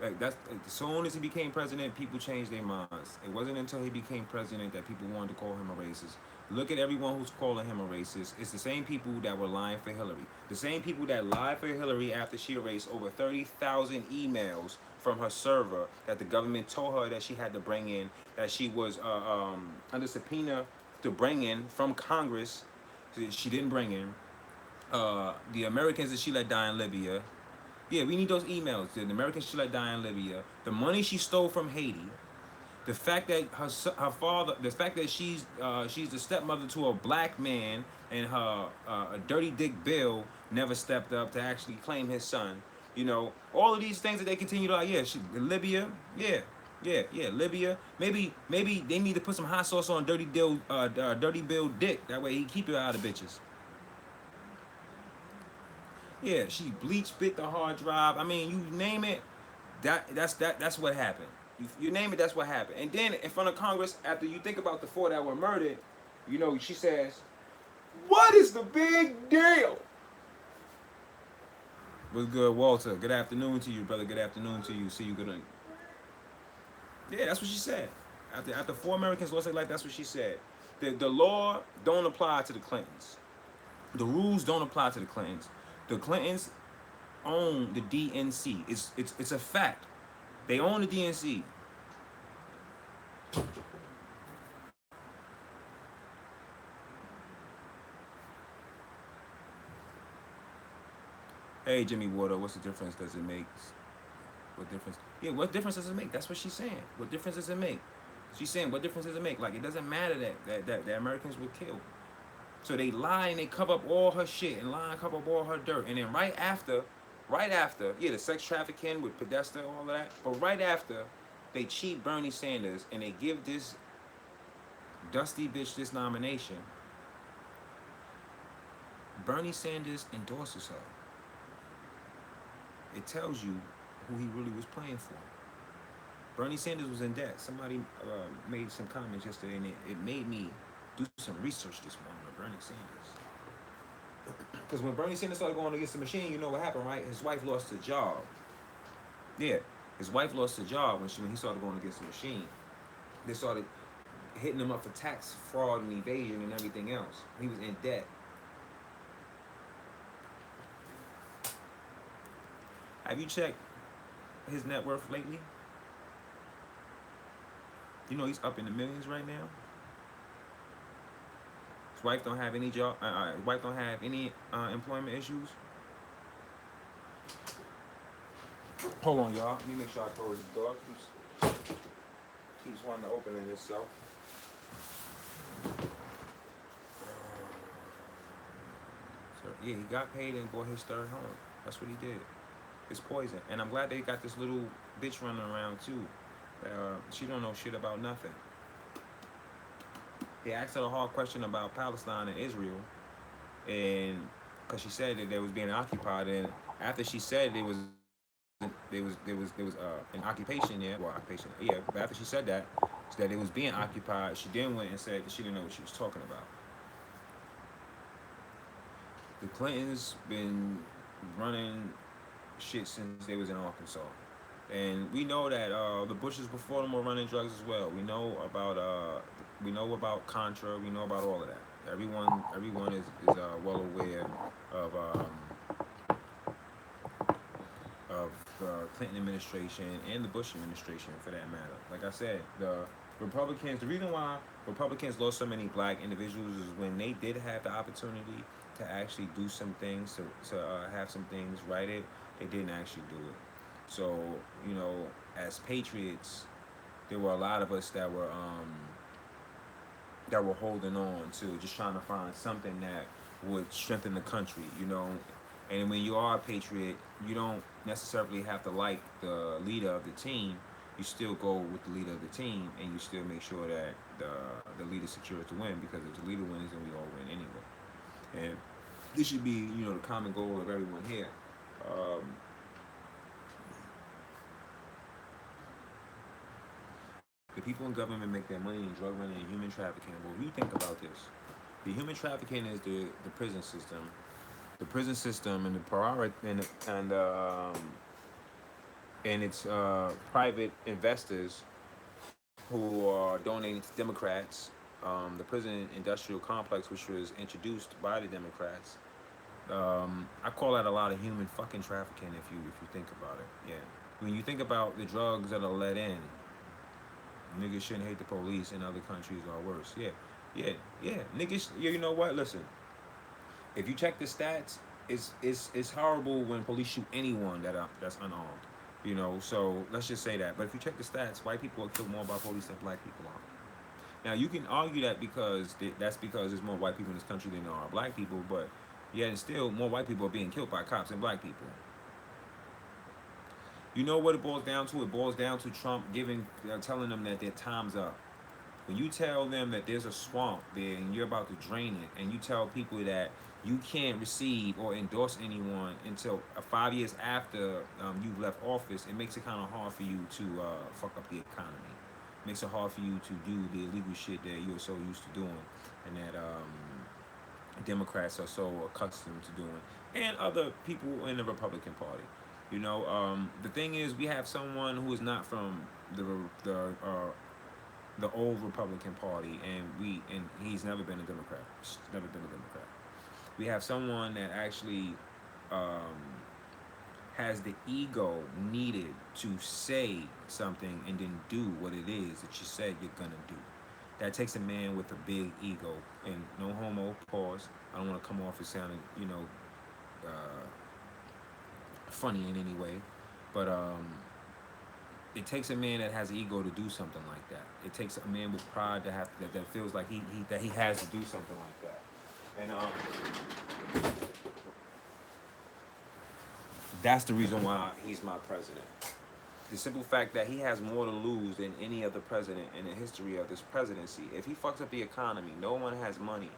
Like that's as soon as he became president, people changed their minds. It wasn't until he became president that people wanted to call him a racist. Look at everyone who's calling him a racist. It's the same people that were lying for Hillary. The same people that lied for Hillary after she erased over 30,000 emails from her server that the government told her that she had to bring in, that she was under subpoena to bring in from Congress. She didn't bring in. The Americans that she let die in Libya. Yeah, we need those emails. The Americans she let die in Libya. The money she stole from Haiti. The fact that her father, the fact that she's the stepmother to a black man, and her a dirty dick Bill never stepped up to actually claim his son. You know, all of these things that they continue to like. Yeah, Libya. Yeah, Libya. Maybe they need to put some hot sauce on Dirty Bill dick. That way he keep it out of bitches. Yeah, she bleach bit the hard drive. I mean, you name it, that's what happened. You name it, that's what happened. And then in front of Congress, after you think about the four that were murdered, you know, she says, "What is the big deal?" What's good, Walter? Good afternoon to you, brother. Good afternoon to you. See you good night. Yeah, that's what she said. After four Americans lost their life, that's what she said. The law don't apply to the Clintons. The rules don't apply to the Clintons. The Clintons own the DNC. It's a fact. They own the DNC. Hey, Jimmy Water, what's the difference does it make? What difference? Yeah, what difference does it make? That's what she's saying. What difference does it make? She's saying, what difference does it make? Like, it doesn't matter that the Americans were killed. So they lie and they cover up all her shit and lie and cover up all her dirt. And then right after, yeah, the sex trafficking with Podesta, all of that. But right after, they cheat Bernie Sanders and they give this dusty bitch this nomination. Bernie Sanders endorses her. It tells you who he really was playing for. Bernie Sanders was in debt. Somebody made some comments yesterday, and it made me do some research this morning on Bernie Sanders. Because when Bernie Sanders started going against the machine, you know what happened, right? His wife lost her job. Yeah, his wife lost her job when he started going against the machine. They started hitting him up for tax fraud and evasion and everything else. He was in debt. Have you checked his net worth lately? You know he's up in the millions right now. His wife don't have any job. His wife don't have any employment issues. Hold on, y'all. Let me make sure I close the door. Keeps wanting to open it itself. So yeah, he got paid and bought his third home. That's what he did. It's poison, and I'm glad they got this little bitch running around too. She don't know shit about nothing. They asked her a hard question about Palestine and Israel, and because she said that they was being occupied, and after she said it was an occupation there. Well, occupation. Yeah, but after she said that, that it was being occupied, she then went and said that she didn't know what she was talking about. The Clintons been running shit since they was in Arkansas. And we know that the Bushes before them were running drugs as well. We know about Contra. We know about all of that. Everyone is well aware of of the Clinton administration and the Bush administration, for that matter. Like I said, the Republicans. The reason why Republicans lost so many black individuals is when they did have the opportunity to actually do some things, to have some things righted, they didn't actually do it. So, you know, as patriots, there were a lot of us that were holding on to, just trying to find something that would strengthen the country, you know. And when you are a patriot, you don't necessarily have to like the leader of the team. You still go with the leader of the team, and you still make sure that the leader secures the win, because if the leader wins, then we all win anyway. And this should be, you know, the common goal of everyone here. Um, The people in government make their money in drug money and human trafficking. Well, when you think about this, the human trafficking is the prison system. The prison system and the priority and its private investors who are donating to Democrats. The prison industrial complex, which was introduced by the Democrats. I call that a lot of human fucking trafficking if you think about it. Yeah. When you think about the drugs that are let in, niggas shouldn't hate the police in other countries or worse. Yeah, yeah, yeah. Niggas, yeah, you know what? Listen, if you check the stats, it's horrible when police shoot anyone that's unarmed. You know, so let's just say that. But if you check the stats, white people are killed more by police than black people are. Now you can argue that that's because there's more white people in this country than there are black people, but yet and still more white people are being killed by cops than black people. You know what it boils down to? It boils down to Trump telling them that their time's up. When you tell them that there's a swamp there and you're about to drain it, and you tell people that you can't receive or endorse anyone until 5 years after you've left office, it makes it kind of hard for you to fuck up the economy. It makes it hard for you to do the illegal shit that you're so used to doing, and that Democrats are so accustomed to doing, and other people in the Republican Party. You know, the thing is, we have someone who is not from the old Republican Party, and he's never been a Democrat. Never been a Democrat. We have someone that actually um, has the ego needed to say something and then do what it is that you said you're gonna do. That takes a man with a big ego, and no homo. Pause. I don't want to come off as sounding, you know, uh, funny in any way, but it takes a man that has an ego to do something like that. It takes a man with pride to have that feels like he has to do something like that. And that's the reason why he's my president. The simple fact that he has more to lose than any other president in the history of this presidency. If he fucks up the economy, no one has money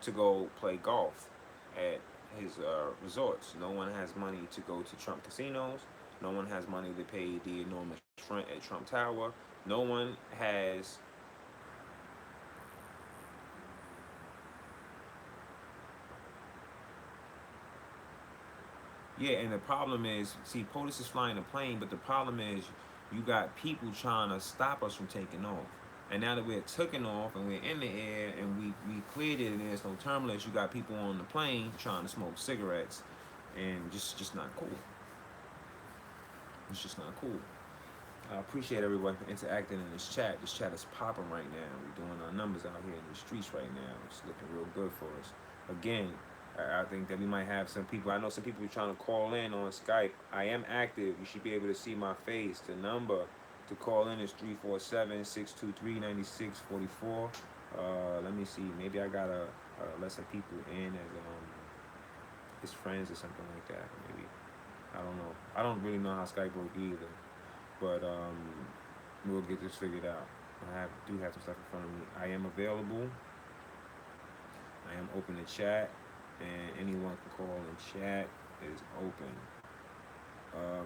to go play golf at his resorts. No one has money to go to Trump casinos. No one has money to pay the enormous rent at Trump Tower. No one has Yeah, and the problem is, see, POTUS is flying a plane, but the problem is you got people trying to stop us from taking off. And now that we're taking off and we're in the air and we cleared it and there's no turbulence, you got people on the plane trying to smoke cigarettes, and just not cool. It's just not cool. I appreciate everyone for interacting in this chat. This chat is popping right now. We're doing our numbers out here in the streets right now. It's looking real good for us. Again, I think that we might have some people. I know some people are trying to call in on Skype. I am active. You should be able to see my face. The number to call in is 347-623-9644. Let me see. Maybe I gotta let some people in as friends or something like that. Maybe, I don't know. I don't really know how Skype works either. But we'll get this figured out. Do have some stuff in front of me. I am available. I am open to chat, and anyone can call and chat. It is open.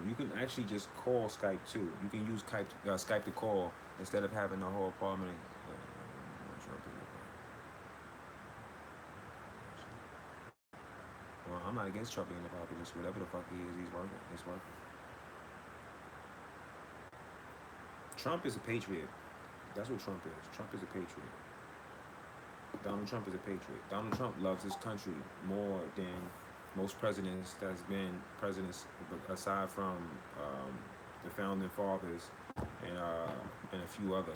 You can actually just call Skype too. You can use Skype to call instead of having the whole apartment. Well, I'm not against Trump being a populist. Whatever the fuck he is, he's working. It's working. Trump is a patriot. That's what Trump is. Trump is a patriot. Donald Trump is a patriot. Donald Trump loves his country more than most presidents that's been presidents aside from the founding fathers and a few other.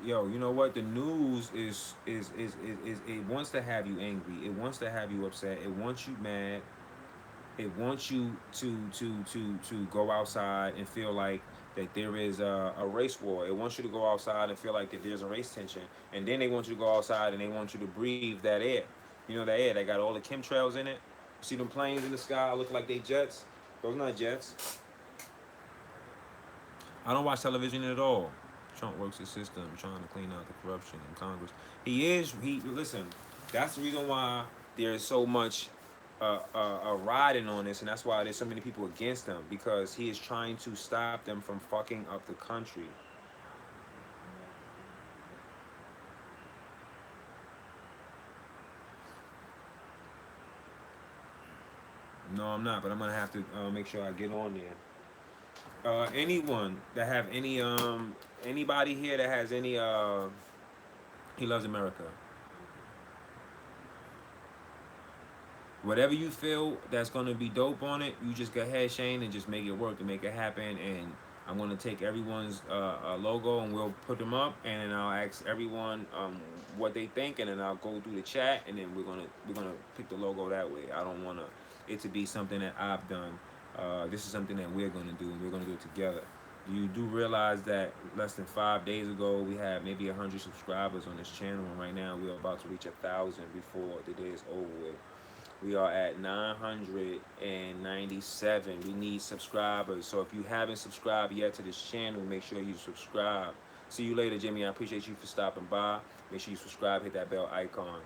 Yo, you know what? The news is it wants to have you angry. It wants to have you upset. It wants you mad. It wants you to go outside and feel like that there is a race war. It wants you to go outside and feel like that there's a race tension. And then they want you to go outside and they want you to breathe that air. You know that air that got all the chemtrails in it. See them planes in the sky look like they jets. Those not jets. I don't watch television at all. Trump works the system, trying to clean out the corruption in Congress. He listen. That's the reason why there's so much riding on this, and that's why there's so many people against him because he is trying to stop them from fucking up the country. No, I'm not, but I'm gonna have to make sure I get on there. Anyone that have anybody here that has any he loves America. Whatever you feel that's gonna be dope on it, you just go ahead, Shane, and just make it work and make it happen. And I'm gonna take everyone's logo and we'll put them up, and then I'll ask everyone what they think, and then I'll go through the chat, and then we're gonna pick the logo that way. I don't want it to be something that I've done. This is something that we're gonna do, and we're gonna do it together. You do realize that less than 5 days ago we had maybe 100 subscribers on this channel, and right now we're about to reach 1,000 before the day is over with. We are at 997. We need subscribers. So if you haven't subscribed yet to this channel, make sure you subscribe. See you later, Jimmy. I appreciate you for stopping by. Make sure you subscribe, hit that bell icon.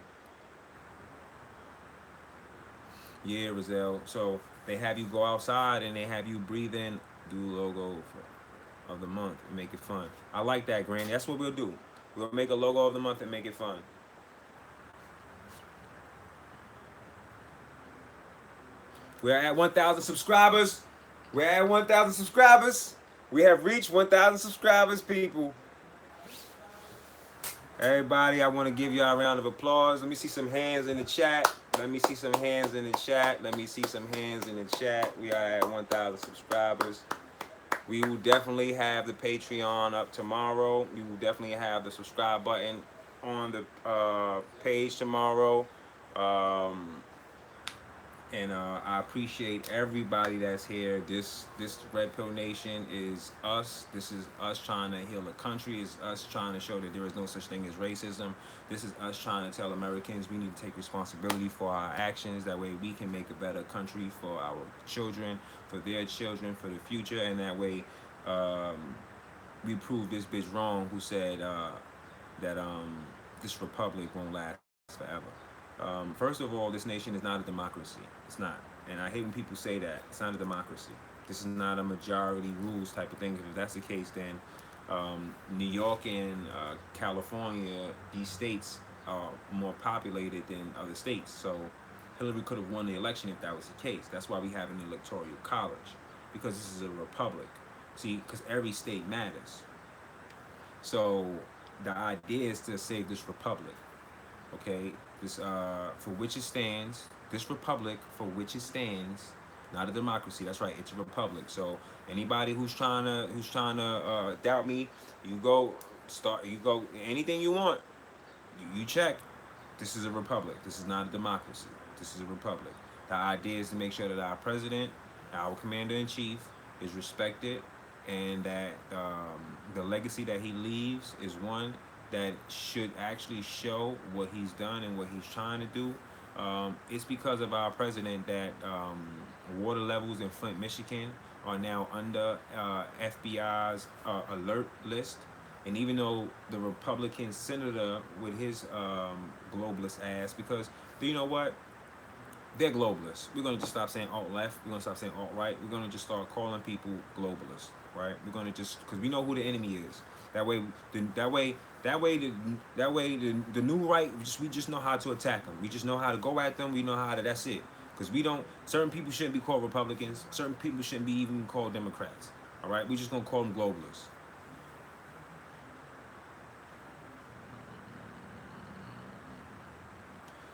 Yeah, Roselle. So they have you go outside and they have you breathe in, do logo of the month and make it fun. I like that, Granny. That's what we'll do. We'll make a logo of the month and make it fun. We're at 1,000 subscribers. We're at 1,000 subscribers. We have reached 1,000 subscribers, people. Everybody, I want to give y'all a round of applause. Let me see some hands in the chat. Let me see some hands in the chat. Let me see some hands in the chat. We are at 1,000 subscribers. We will definitely have the Patreon up tomorrow. We will definitely have the subscribe button on the page tomorrow. And I appreciate everybody that's here. This Red Pill Nation is us. This is us trying to heal the country. It's us trying to show that there is no such thing as racism. This is us trying to tell Americans we need to take responsibility for our actions. That way we can make a better country for our children, for their children, for the future. And that way we prove this bitch wrong who said that this republic won't last forever. First of all, this nation is not a democracy. It's not. And I hate when people say that. It's not a democracy. This is not a majority rules type of thing. If that's the case, then New York and California, these states are more populated than other states. So Hillary could have won the election if that was the case. That's why we have an electoral college, because this is a republic. See, because every state matters. So the idea is to save this republic. Okay, this for which it stands, this republic for which it stands, not a democracy. That's right, it's a republic. So anybody who's trying to doubt me, you go anything you want, you check. This is a republic. This is not a democracy. This is a republic. The idea is to make sure that our president, our commander-in-chief, is respected, and that the legacy that he leaves is one that should actually show what he's done and what he's trying to do. It's because of our president that water levels in Flint, Michigan are now under FBI's alert list. And even though the Republican senator with his globalist ass, because you know what? they're globalists. We're gonna just stop saying alt left. We're gonna stop saying alt right. We're gonna just start calling people globalists, right? We're gonna just because we know who the enemy is. That way, the new right. We just know how to attack them. We just know how to go at them. We know how to. That's it. Because we don't. Certain people shouldn't be called Republicans. Certain people shouldn't be even called Democrats. All right. We just gonna call them globalists.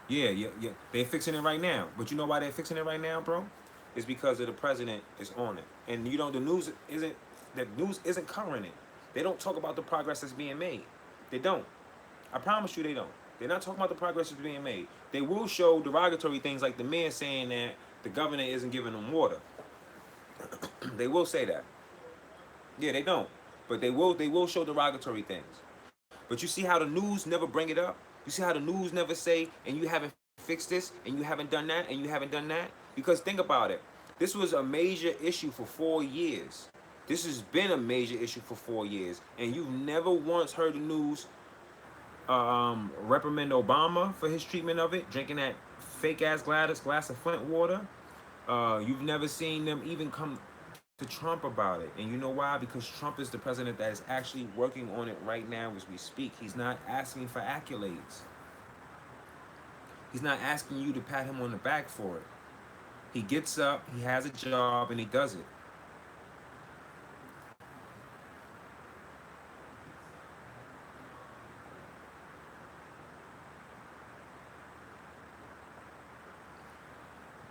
Yeah, yeah, yeah. They're fixing it right now. But you know why they're fixing it right now, bro? It's because of the president is on it. And you know the news isn't covering it. They don't talk about the progress that's being made. They don't. I promise you they don't. They're not talking about the progress that's being made. They will show derogatory things like the man saying that the governor isn't giving them water. They will say that. Yeah, they don't. But they will show derogatory things. But you see how the news never bring it up? You see how the news never say, and you haven't fixed this, and you haven't done that, and you haven't done that? Because think about it. This was a major issue for 4 years. This has been a major issue for 4 years, and you've never once heard the news reprimand Obama for his treatment of it, drinking that fake ass glass of Flint water. You've never seen them even come to Trump about it. And you know why? Because Trump is the president that is actually working on it right now as we speak. He's not asking for accolades. He's not asking you to pat him on the back for it. He gets up, he has a job, and he does it.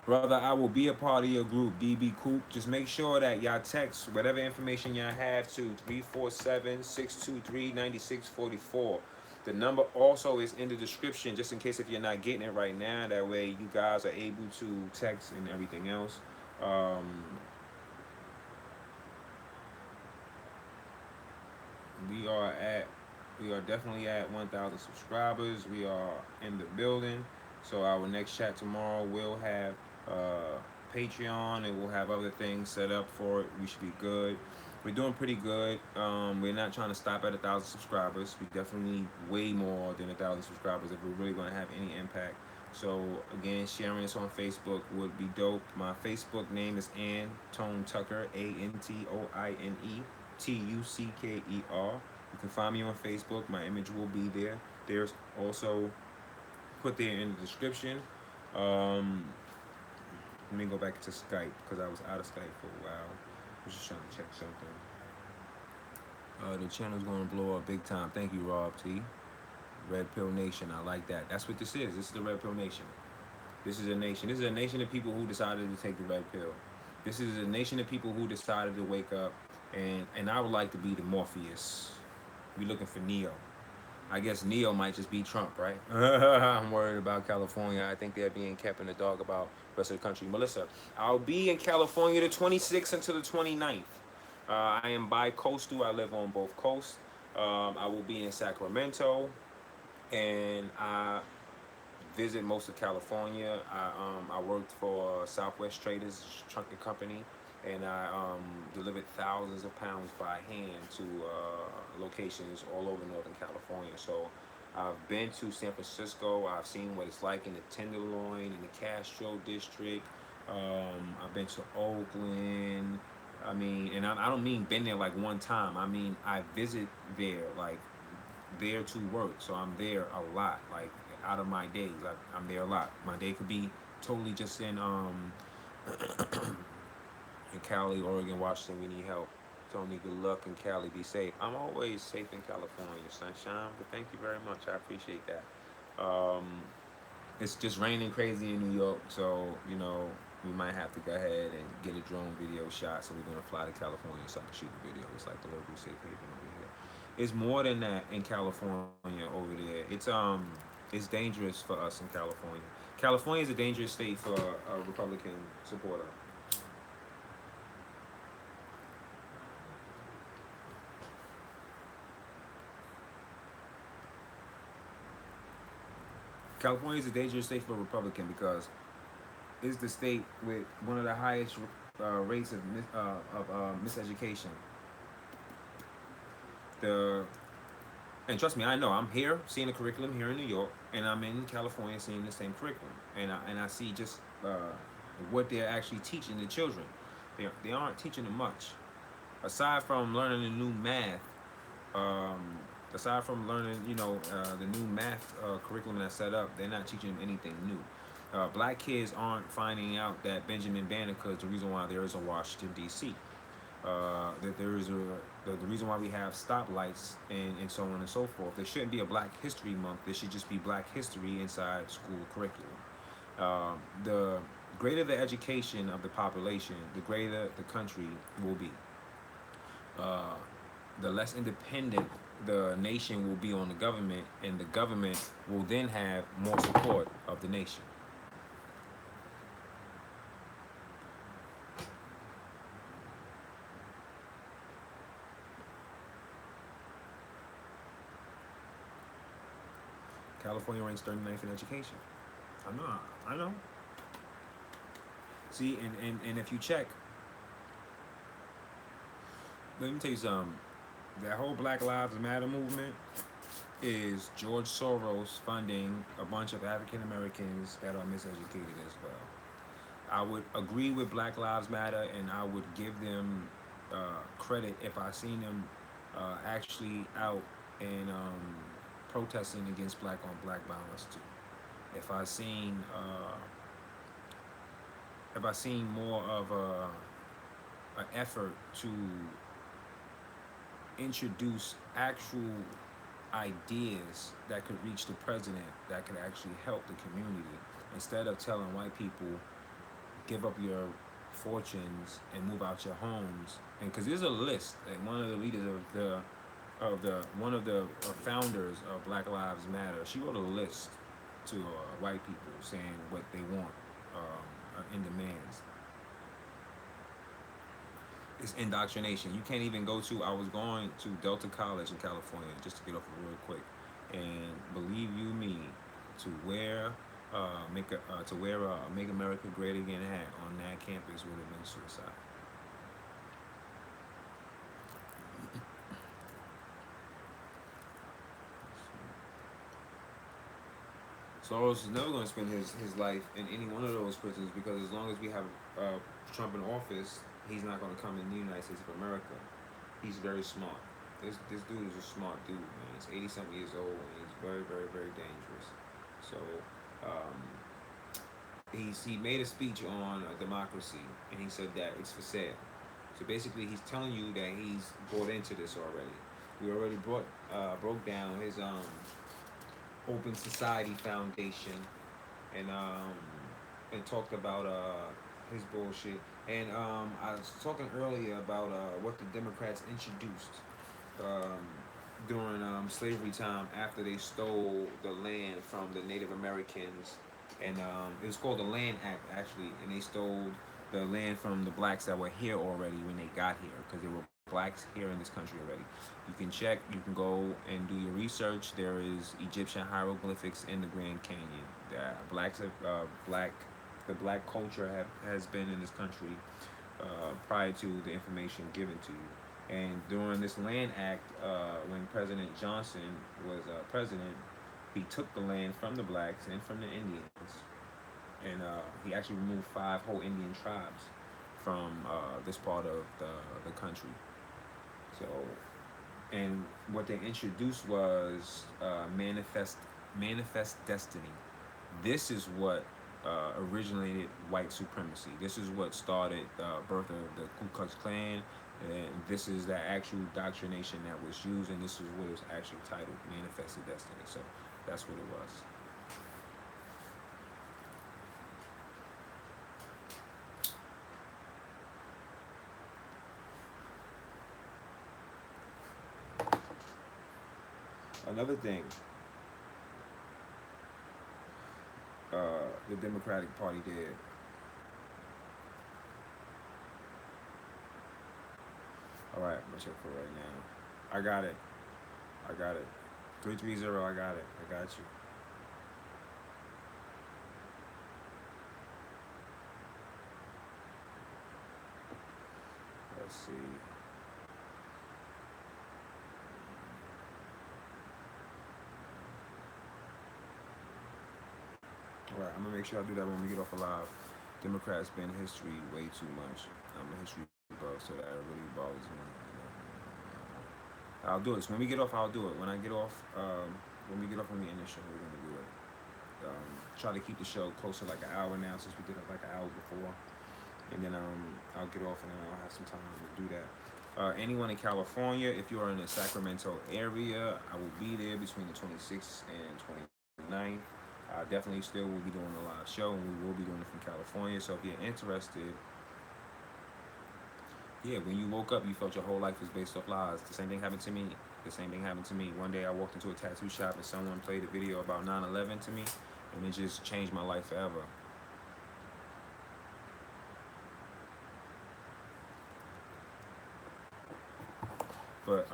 Brother, I will be a part of your group, DB Coop. Just make sure that y'all text whatever information y'all have to 347-623-9644. The number also is in the description, just in case if you're not getting it right now. That way you guys are able to text and everything else. Um, we are at, we are definitely at 1,000 subscribers. We are in the building. So our next chat tomorrow will have Patreon, and we'll have other things set up for it. We should be good. We're doing pretty good. We're not trying to stop at 1,000 subscribers. We definitely need way more than 1,000 subscribers if we're really going to have any impact. So again, sharing this on Facebook would be dope. My Facebook name is Antone Tucker, ANTOINE TUCKER. You can find me on Facebook. My image will be there. There's also put there in the description. Um, Let me go back to Skype because I was out of Skype for a while. I was just trying to check something. The channel's going to blow up big time. Thank you, Rob T. Red Pill Nation. I like that. That's what this is. This is the Red Pill Nation. This is a nation. This is a nation of people who decided to take the red pill. This is a nation of people who decided to wake up. And I would like to be the Morpheus. We looking for Neo. I guess Neo might just be Trump, right? I'm worried about California. I think they're being kept in the dark about the rest of the country. Melissa, I'll be in California the 26th until the 29th. I am bi-coastal. I live on both coasts. I will be in Sacramento, and I visit most of California. I worked for Southwest Traders trucking company, and I delivered thousands of pounds by hand to locations all over Northern California. So I've been to San Francisco. I've seen what it's like in the Tenderloin, in the Castro district. I've been to Oakland. I mean, and I don't mean been there like one time. I mean, I visit there, like there to work. So I'm there a lot, like out of my days. I'm there a lot. My day could be totally just in Cali, Oregon, Washington. We need help. Tony, good luck in Cali. Be safe. I'm always safe in California, sunshine. But thank you very much. I appreciate that. Um, it's just raining crazy in New York, so you know we might have to go ahead and get a drone video shot. So we're gonna fly to California so I can shoot the video. It's like the local safe haven over here. It's more than that in California over there. It's dangerous for us in California. California is a dangerous state for a Republican supporter. California is a dangerous state for a Republican because it's the state with one of the highest rates of miseducation. The And trust me, I know I'm here seeing the curriculum here in New York, and I'm in California seeing the same curriculum, and I see just what they're actually teaching the children. They aren't teaching them much. Aside from learning the new math, um, aside from learning, the new math curriculum that's set up, they're not teaching them anything new. Black kids aren't finding out that Benjamin Banneker is the reason why there is a Washington D.C. That there is the reason why we have stoplights and so on and so forth. There shouldn't be a Black History Month. There should just be Black History inside school curriculum. The greater the education of the population, the greater the country will be. Uh, the less independent the nation will be on the government, and the government will then have more support of the nation. California ranks 39th in education. I know. See, and if you check, let me tell you something. That whole Black Lives Matter movement is George Soros funding a bunch of African Americans that are miseducated as well. I would agree with Black Lives Matter, and I would give them credit if I seen them actually out and protesting against black on black violence too. If I seen more of an effort to introduce actual ideas that could reach the president, that could actually help the community, instead of telling white people give up your fortunes and move out your homes. And because there's a list, and one of the leaders of the one of the founders of Black Lives Matter, she wrote a list to white people saying what they want in demands. It's indoctrination. You can't even go to. I was going to Delta College in California just to get off real quick, and believe you me, to wear Make America Great Again hat on that campus would have been suicide. Soros is never going to spend his life in any one of those prisons, because as long as we have Trump in office, he's not going to come in the United States of America. He's very smart. This dude is a smart dude, man. He's 80 something years old, and he's very, very, very dangerous. So um, he made a speech on democracy, and he said that it's for sale. So basically, he's telling you that he's bought into this already. We already broke down his Open Society Foundation, and talked about his bullshit. And I was talking earlier about what the Democrats introduced um, during slavery time, after they stole the land from the Native Americans, and it was called the Land Act actually, and they stole the land from the blacks that were here already when they got here, because there were blacks here in this country already. You can check, you can go and do your research. There is Egyptian hieroglyphics in the Grand Canyon. The black culture has been in this country prior to the information given to you. And during this Land Act, when President Johnson was president, he took the land from the blacks and from the Indians, and he actually removed 5 whole Indian tribes from this part of the country. So, and what they introduced was manifest destiny. This is what originated white supremacy. This is what started the birth of the Ku Klux Klan, and this is the actual doctrination that was used, and this is what it was actually titled, Manifested Destiny. So that's what it was. Another thing, the Democratic Party did. All right, I'm gonna check for right now. I got it. 330. I got it. I got you. Let's see. All right, I'm gonna make sure I do that when we get off alive. Democrats been history way too much. I'm a history buff, so that really bothers me. I'll do it. So when we get off, I'll do it. When we get off, when we end the show, we're gonna do it. Try to keep the show close to like an hour now, since we did it like an hour before. And then I'll get off, and then I'll have some time to do that. Anyone in California, if you are in the Sacramento area, I will be there between the 26th and 29th. Definitely still will be doing a live show, and we will be doing it from California. So if you're interested, yeah, when you woke up, you felt your whole life was based off lies. The same thing happened to me. The same thing happened to me. One day I walked into a tattoo shop and someone played a video about 9/11 to me, and it just changed my life forever. But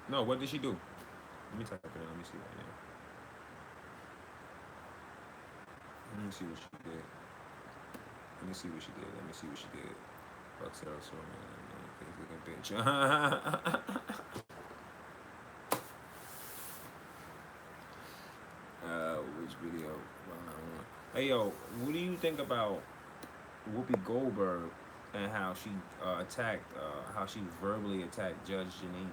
no, what did she do? Let me type it in. Let me see right now. Let me see what she did. Let me see what she did. Let me see what she did. Fuck Sarah so man, bitch. Which video? Hey yo, what do you think about Whoopi Goldberg and how she how she verbally attacked Judge Janine?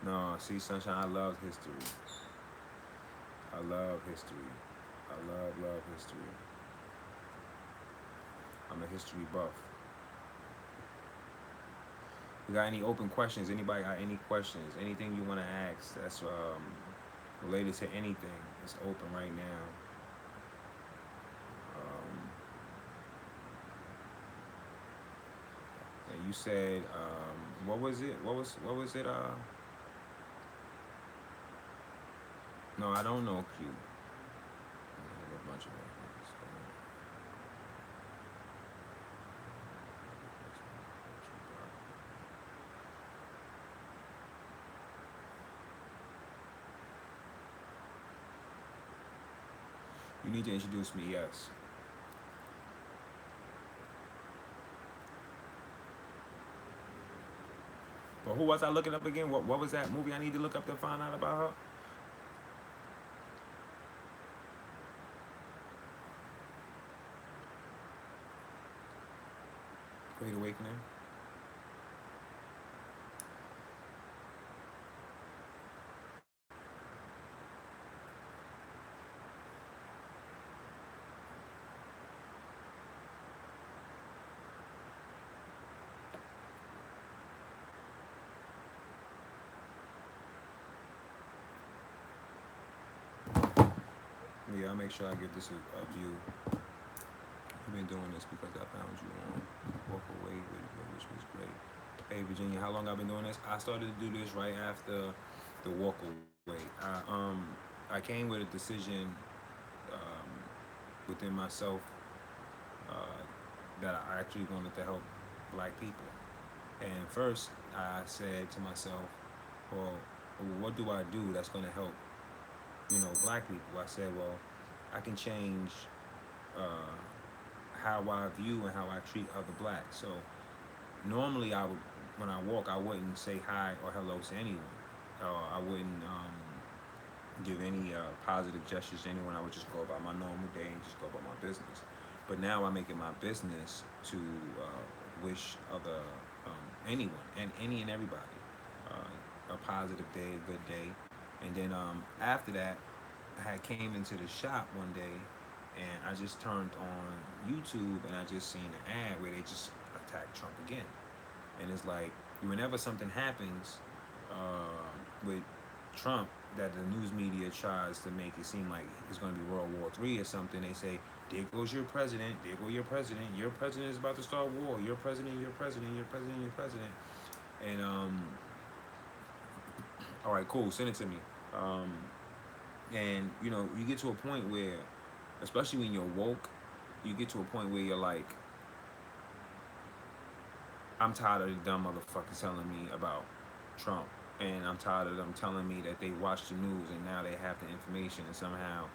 No, see, Sunshine, I love history. I love history. I love history. I'm a history buff. You got any open questions? Anybody got any questions? Anything you want to ask that's related to anything? It's open right now. And you said, what was it? What was it? No, I don't know Q. I have a bunch of records. You need to introduce me, yes. But who was I looking up again? What was that movie I need to look up to find out about her? Great Awakening. Yeah, I'll make sure I give this a view. I've been doing this because I found you on Walk Away with, which was great. Hey Virginia, how long I've been doing this? I started to do this right after the Walk Away. I came with a decision um, within myself uh, that I actually wanted to help black people. And first, I said to myself, well, what do I do that's going to help, black people? I said, well, I can change uh, how I view and how I treat other blacks. So normally, when I walk, I wouldn't say hi or hello to anyone. I wouldn't give any positive gestures to anyone. I would just go about my normal day and just go about my business. But now I make it my business to wish other anyone and any and everybody a positive day, a good day. And then after that, I had came into the shop one day, and I just turned on YouTube, and I just seen an ad where they just attacked Trump again. And it's like, whenever something happens with Trump, that the news media tries to make it seem like it's going to be World War III or something, they say, there goes your president, there goes your president is about to start war, your president, your president, your president, your president. And all right, cool, send it to me. Um, and you get to a point where, especially when you're woke, you get to a point where you're like, I'm tired of the dumb motherfuckers telling me about Trump, and I'm tired of them telling me that they watch the news and now they have the information and somehow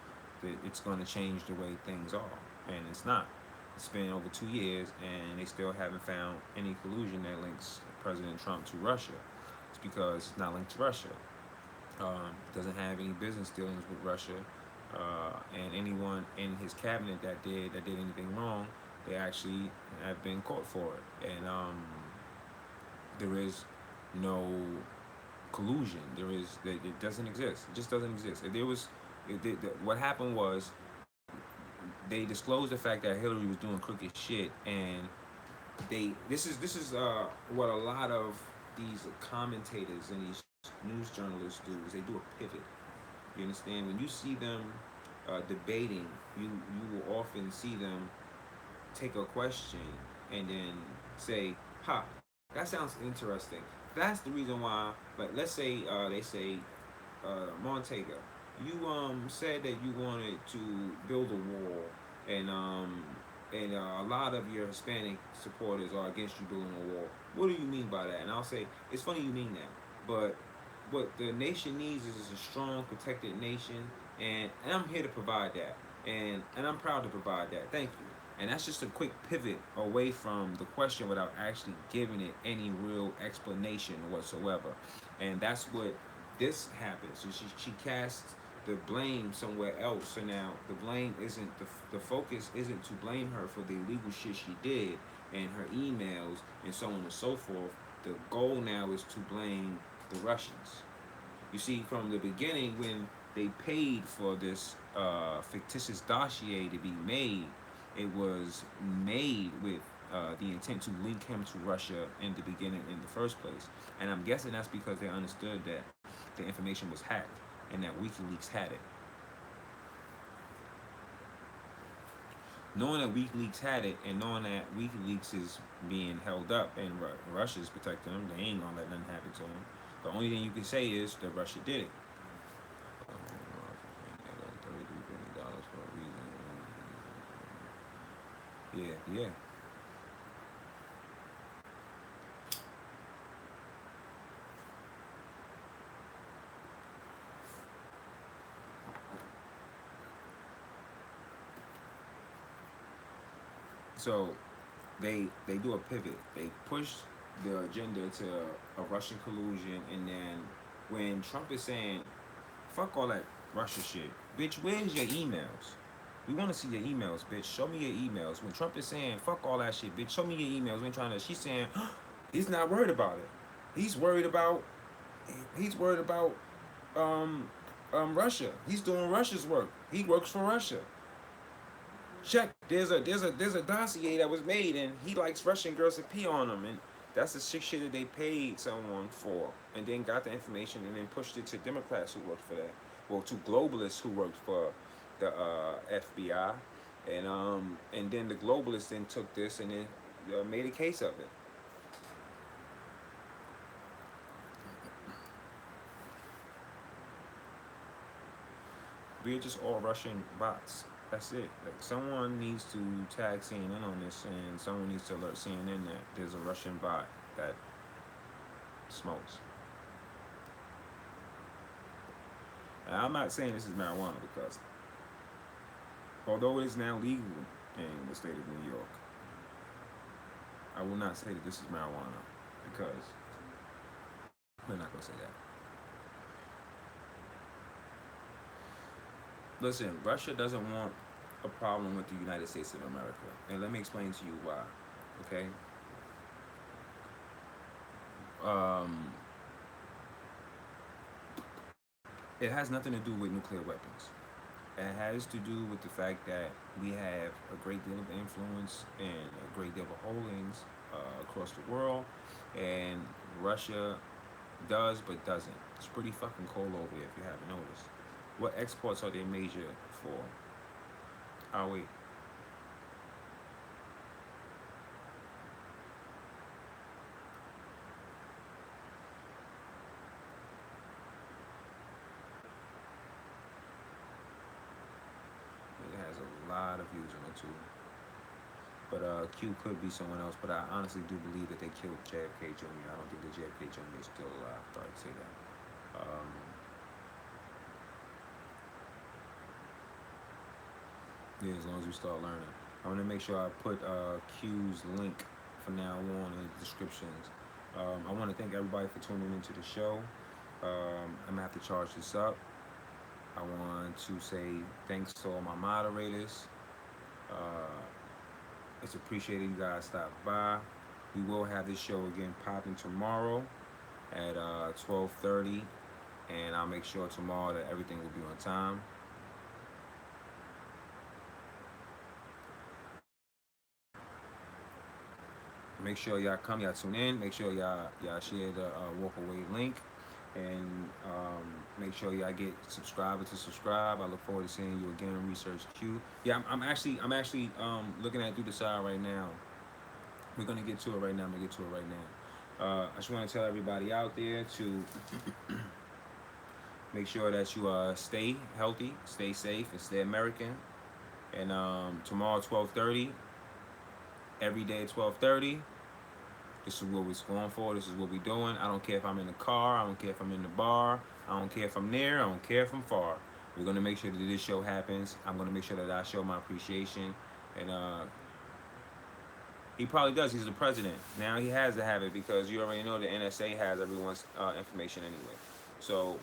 that it's going to change the way things are, and it's not. It's been over 2 years and they still haven't found any collusion that links President Trump to Russia. It's because it's not linked to Russia. Doesn't have any business dealings with Russia, and anyone in his cabinet that did anything wrong, they actually have been caught for it. And there is no collusion. It doesn't exist. It just doesn't exist. If there was, what happened was they disclosed the fact that Hillary was doing crooked shit, and this is what a lot of these commentators and these news journalists do is they do a pivot. You understand? When you see them debating, you will often see them take a question and then say, "Ha, that sounds interesting." That's the reason why. Like, let's say they say, Montega, you said that you wanted to build a wall, and a lot of your Hispanic supporters are against you building a wall. What do you mean by that? And I'll say, it's funny you mean that, but what the nation needs is a strong, protected nation, and I'm here to provide that, and I'm proud to provide that. Thank you. And that's just a quick pivot away from the question without actually giving it any real explanation whatsoever. And that's what this happens. So she casts the blame somewhere else. So now the blame isn't the focus isn't to blame her for the illegal shit she did and her emails and so on and so forth. The goal now is to blame the Russians. You see, from the beginning, when they paid for this fictitious dossier to be made, it was made with the intent to link him to Russia in the beginning, in the first place. And I'm guessing that's because they understood that the information was hacked and that WikiLeaks had it. Knowing that WikiLeaks had it and knowing that WikiLeaks is being held up and Russia's protecting them, they ain't gonna let nothing happen to them. The only thing you can say is that Russia did it. $33 for a reason. Yeah, yeah. So they do a pivot. They push the agenda to a Russian collusion, and then when Trump is saying, "Fuck all that Russia shit, bitch, where's your emails? We want to see your emails, bitch. Show me your emails." When Trump is saying, "Fuck all that shit, bitch, show me your emails," when trying to, she's saying, he's not worried about it. He's worried about he's worried about Russia. He's doing Russia's work. He works for Russia. Check. There's a dossier that was made, and he likes Russian girls to pee on him, and that's the sick shit that they paid someone for, and then got the information and then pushed it to Democrats who worked for that, well, to globalists who worked for the FBI, and then the globalists then took this and then made a case of it. We're just all Russian bots. That's it. Like, someone needs to tag CNN on this, and someone needs to alert CNN that there's a Russian bot that smokes. And I'm not saying this is marijuana because, although it is now legal in the state of New York, I will not say that this is marijuana because we're not gonna say that. Listen, Russia doesn't want a problem with the United States of America, and let me explain to you why. Okay. Um, it has nothing to do with nuclear weapons. It has to do with the fact that we have a great deal of influence and a great deal of holdings across the world, and Russia does but doesn't. It's pretty fucking cold over there if you haven't noticed. What exports are they major for? Are we? It has a lot of views on it too. But Q could be someone else. But I honestly do believe that they killed JFK Jr. I don't think that JFK Jr. is still alive. Sorry to say that. Yeah, as long as we start learning. I'm gonna make sure I put Q's link for now on in the descriptions. I want to thank everybody for tuning into the show. I'm gonna have to charge this up. I want to say thanks to all my moderators. Uh, it's appreciated you guys stopped by. We will have this show again popping tomorrow at 12:30, and I'll make sure tomorrow that everything will be on time. Make sure y'all come, y'all tune in. Make sure y'all share the walk away link, and make sure y'all get subscriber to subscribe. I look forward to seeing you again. Research Q. Yeah, I'm actually looking at through the side right now. We're gonna get to it right now. I'm gonna get to it right now. I just want to tell everybody out there to make sure that you stay healthy, stay safe, and stay American. And tomorrow 12:30, every day at 12:30. This is what we're going for. This is what we're doing. I don't care if I'm in the car. I don't care if I'm in the bar. I don't care if I'm near. I don't care if I'm far. We're going to make sure that this show happens. I'm going to make sure that I show my appreciation. And he probably does. He's the president. Now he has to have it because you already know the NSA has everyone's information anyway. So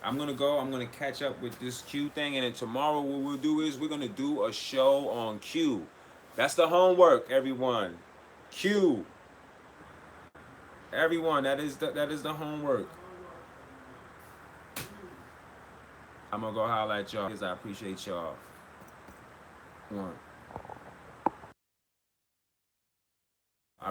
I'm going to go. I'm going to catch up with this Q thing. And then tomorrow what we'll do is we're going to do a show on Q. That's the homework, everyone. Q. Everyone, that is the homework. I'm gonna go holler at y'all. I appreciate y'all. One.